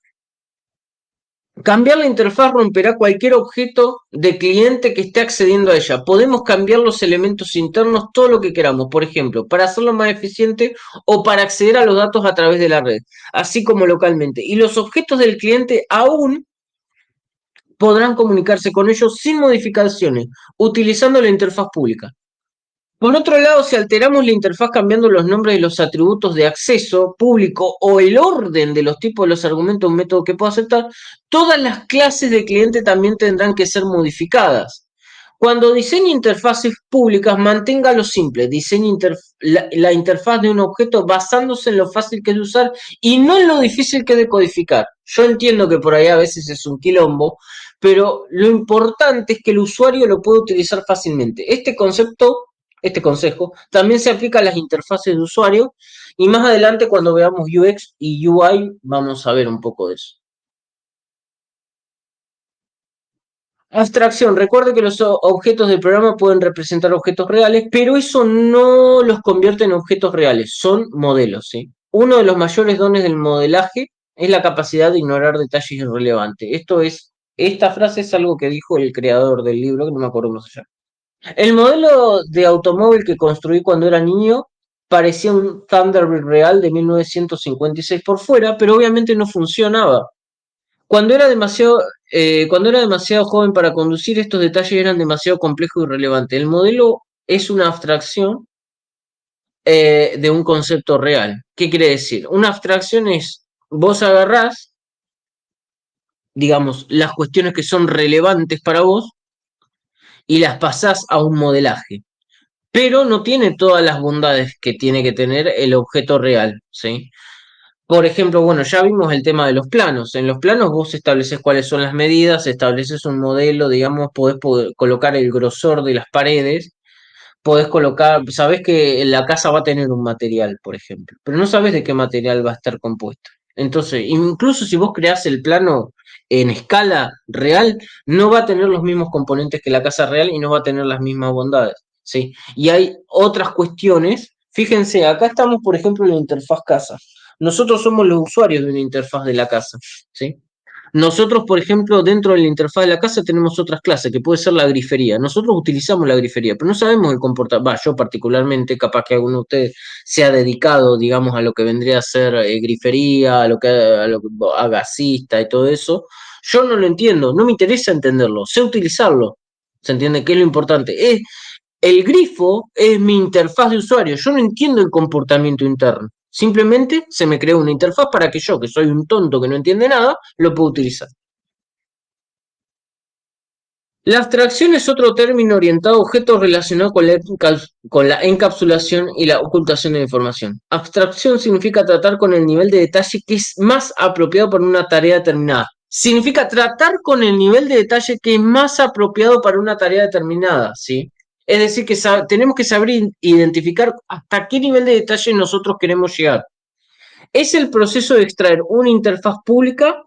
Cambiar la interfaz romperá cualquier objeto de cliente que esté accediendo a ella. Podemos cambiar los elementos internos todo lo que queramos, por ejemplo, para hacerlo más eficiente o para acceder a los datos a través de la red, así como localmente. Y los objetos del cliente aún podrán comunicarse con ellos sin modificaciones, utilizando la interfaz pública. Por otro lado, si alteramos la interfaz cambiando los nombres de los atributos de acceso público o el orden de los tipos de los argumentos de un método que pueda aceptar, todas las clases de cliente también tendrán que ser modificadas. Cuando diseñe interfaces públicas, manténgalo simple. Diseñe la interfaz de un objeto basándose en lo fácil que es de usar y no en lo difícil que es de codificar. Yo entiendo que por ahí a veces es un quilombo, pero lo importante es que el usuario lo pueda utilizar fácilmente. Este consejo también se aplica a las interfaces de usuario y más adelante cuando veamos UX y UI vamos a ver un poco de eso. Abstracción. Recuerde que los objetos del programa pueden representar objetos reales, pero eso no los convierte en objetos reales, son modelos, ¿sí? Uno de los mayores dones del modelaje es la capacidad de ignorar detalles irrelevantes. Esta frase es algo que dijo el creador del libro, que no me acuerdo cómo se llama. El modelo de automóvil que construí cuando era niño parecía un Thunderbird real de 1956 por fuera, pero obviamente no funcionaba. Cuando era demasiado joven para conducir, estos detalles eran demasiado complejos y relevantes. El modelo es una abstracción de un concepto real. ¿Qué quiere decir? Una abstracción es, vos agarrás, digamos, las cuestiones que son relevantes para vos y las pasás a un modelaje. Pero no tiene todas las bondades que tiene que tener el objeto real, ¿sí? Por ejemplo, bueno, ya vimos el tema de los planos. En los planos vos estableces cuáles son las medidas, estableces un modelo, digamos, podés colocar el grosor de las paredes, podés colocar, sabés que la casa va a tener un material, por ejemplo, pero no sabés de qué material va a estar compuesto. Entonces, incluso si vos creás el plano en escala real, no va a tener los mismos componentes que la casa real y no va a tener las mismas bondades, ¿sí? Y hay otras cuestiones. Fíjense, acá estamos, por ejemplo, en la interfaz casa. Nosotros somos los usuarios de una interfaz de la casa, ¿sí? Nosotros, por ejemplo, dentro de la interfaz de la casa tenemos otras clases, que puede ser la grifería. Nosotros utilizamos la grifería, pero no sabemos el comportamiento. Yo particularmente, capaz que alguno de ustedes se ha dedicado, digamos, a lo que vendría a ser grifería, a lo que a gasista y todo eso. Yo no lo entiendo, no me interesa entenderlo, sé utilizarlo. ¿Se entiende? ¿Qué es lo importante? El grifo es mi interfaz de usuario. Yo no entiendo el comportamiento interno. Simplemente se me creó una interfaz para que yo, que soy un tonto que no entiende nada, lo pueda utilizar. La abstracción es otro término orientado a objetos relacionados con la encapsulación y la ocultación de la información. Abstracción significa tratar con el nivel de detalle que es más apropiado para una tarea determinada. Significa tratar con el nivel de detalle que es más apropiado para una tarea determinada, ¿sí? Es decir, que tenemos que saber identificar hasta qué nivel de detalle nosotros queremos llegar. Es el proceso de extraer una interfaz pública,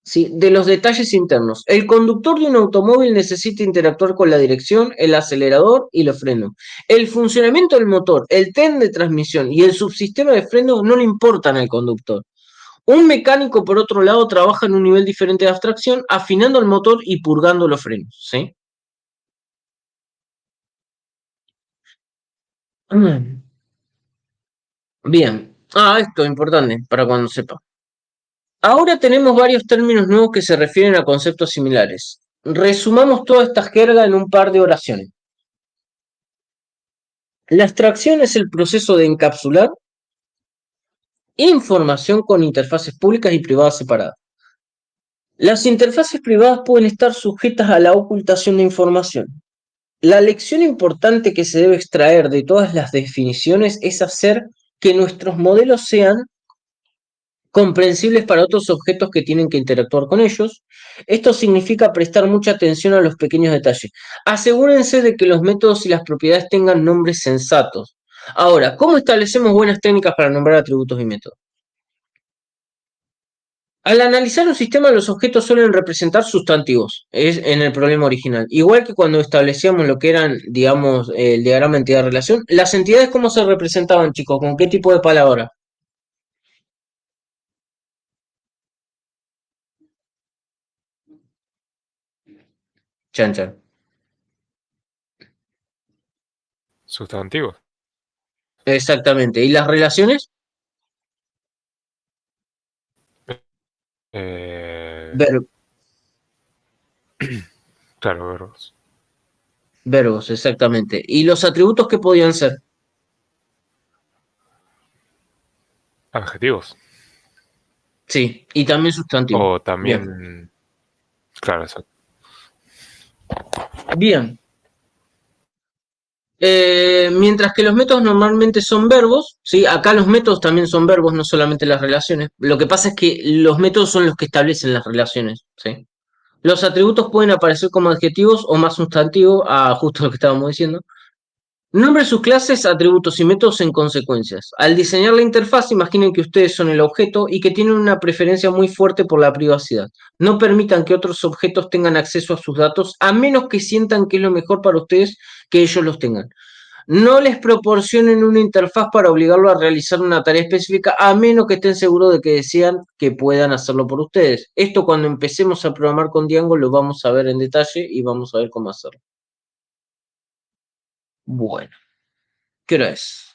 ¿sí?, de los detalles internos. El conductor de un automóvil necesita interactuar con la dirección, el acelerador y los frenos. El funcionamiento del motor, el tren de transmisión y el subsistema de freno no le importan al conductor. Un mecánico, por otro lado, trabaja en un nivel diferente de abstracción, afinando el motor y purgando los frenos, ¿sí? Bien. Esto es importante para cuando sepa. Ahora tenemos varios términos nuevos que se refieren a conceptos similares. Resumamos toda esta jerga en un par de oraciones. La abstracción es el proceso de encapsular información con interfaces públicas y privadas separadas. Las interfaces privadas pueden estar sujetas a la ocultación de información. La lección importante que se debe extraer de todas las definiciones es hacer que nuestros modelos sean comprensibles para otros objetos que tienen que interactuar con ellos. Esto significa prestar mucha atención a los pequeños detalles. Asegúrense de que los métodos y las propiedades tengan nombres sensatos. Ahora, ¿cómo establecemos buenas técnicas para nombrar atributos y métodos? Al analizar un sistema, los objetos suelen representar sustantivos, es en el problema original. Igual que cuando establecíamos lo que eran, digamos, el diagrama entidad-relación, las entidades, ¿cómo se representaban, chicos? ¿Con qué tipo de palabra? Chan, chan. Sustantivos. Exactamente. ¿Y las relaciones? Claro, verbos. Verbos, exactamente. ¿Y los atributos qué podían ser? Adjetivos. Sí, y también sustantivos. O también. Claro, exacto. Bien. Mientras que los métodos normalmente son verbos, ¿sí? Acá los métodos también son verbos, no solamente las relaciones. Lo que pasa es que los métodos son los que establecen las relaciones, ¿sí? Los atributos pueden aparecer como adjetivos o más sustantivos, justo lo que estábamos diciendo. Nombre sus clases, atributos y métodos en consecuencias. Al diseñar la interfaz, imaginen que ustedes son el objeto y que tienen una preferencia muy fuerte por la privacidad. No permitan que otros objetos tengan acceso a sus datos a menos que sientan que es lo mejor para ustedes que ellos los tengan. No les proporcionen una interfaz para obligarlo a realizar una tarea específica a menos que estén seguros de que desean que puedan hacerlo por ustedes. Esto cuando empecemos a programar con Django lo vamos a ver en detalle y vamos a ver cómo hacerlo. Bueno, ¿qué hora es?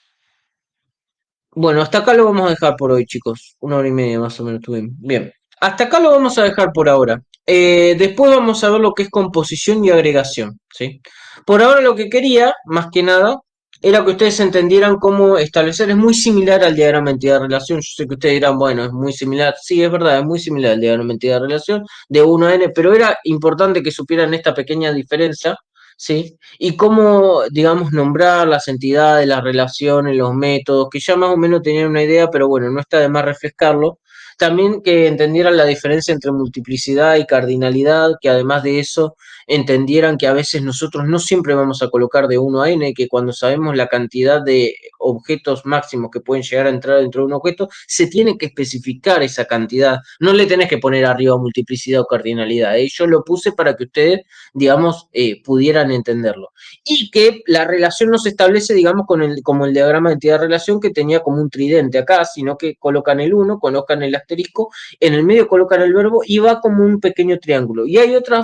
Bueno, hasta acá lo vamos a dejar por hoy, chicos. 1 hora y media más o menos tuvimos. Bien, hasta acá lo vamos a dejar por ahora. Después vamos a ver lo que es composición y agregación, ¿sí? Por ahora lo que quería, más que nada, era que ustedes entendieran cómo establecer. Es muy similar al diagrama entidad-relación. Yo sé que ustedes dirán, bueno, es muy similar. Sí, es verdad, es muy similar al diagrama entidad-relación de 1 a n, pero era importante que supieran esta pequeña diferencia, ¿sí? Y cómo, digamos, nombrar las entidades, las relaciones, los métodos, que ya más o menos tenían una idea, pero bueno, no está de más refrescarlo. También que entendieran la diferencia entre multiplicidad y cardinalidad, que además de eso entendieran que a veces nosotros no siempre vamos a colocar de 1 a n, que cuando sabemos la cantidad de objetos máximos que pueden llegar a entrar dentro de un objeto, se tiene que especificar esa cantidad. No le tenés que poner arriba multiplicidad o cardinalidad. Yo lo puse para que ustedes, digamos, pudieran entenderlo. Y que la relación no se establece, digamos, como el diagrama de entidad-relación que tenía como un tridente acá, sino que colocan el 1, colocan el asterisco, en el medio colocan el verbo y va como un pequeño triángulo. Y hay otro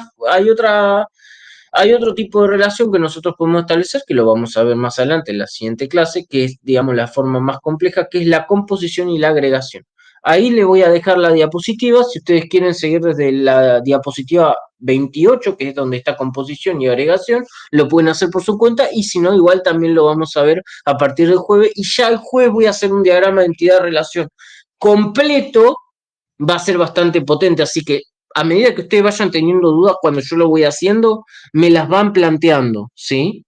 tipo de relación que nosotros podemos establecer, que lo vamos a ver más adelante en la siguiente clase, que es, digamos, la forma más compleja, que es la composición y la agregación. Ahí le voy a dejar la diapositiva, si ustedes quieren seguir desde la diapositiva 28, que es donde está composición y agregación, lo pueden hacer por su cuenta, y si no, igual también lo vamos a ver a partir del jueves, y ya el jueves voy a hacer un diagrama de entidad-relación completo, va a ser bastante potente, así que a medida que ustedes vayan teniendo dudas cuando yo lo voy haciendo, me las van planteando, ¿sí?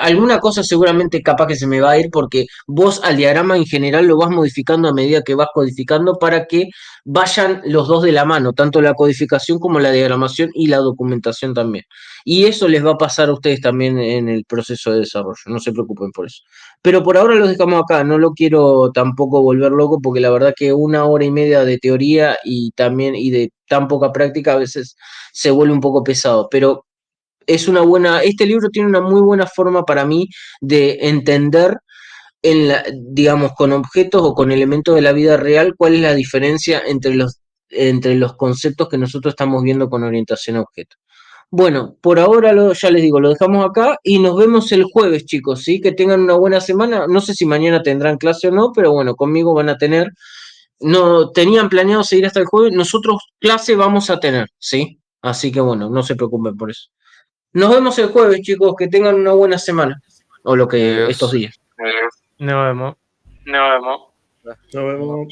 Alguna cosa seguramente capaz que se me va a ir porque vos al diagrama en general lo vas modificando a medida que vas codificando para que vayan los dos de la mano, tanto la codificación como la diagramación y la documentación también. Y eso les va a pasar a ustedes también en el proceso de desarrollo, no se preocupen por eso. Pero por ahora los dejamos acá, no lo quiero tampoco volver loco porque la verdad que 1 hora y media de teoría y también y de tan poca práctica a veces se vuelve un poco pesado, pero este libro tiene una muy buena forma para mí de entender, digamos, con objetos o con elementos de la vida real, cuál es la diferencia entre los conceptos que nosotros estamos viendo con orientación a objetos. Bueno, por ahora ya les digo, lo dejamos acá y nos vemos el jueves, chicos, ¿sí? Que tengan una buena semana. No sé si mañana tendrán clase o no, pero bueno, conmigo van a tener. no tenían planeado seguir hasta el jueves, nosotros clase vamos a tener, ¿sí? Así que bueno, no se preocupen por eso. Nos vemos el jueves, chicos, que tengan una buena semana. O lo que Adiós. estos días. Nos vemos. Nos vemos.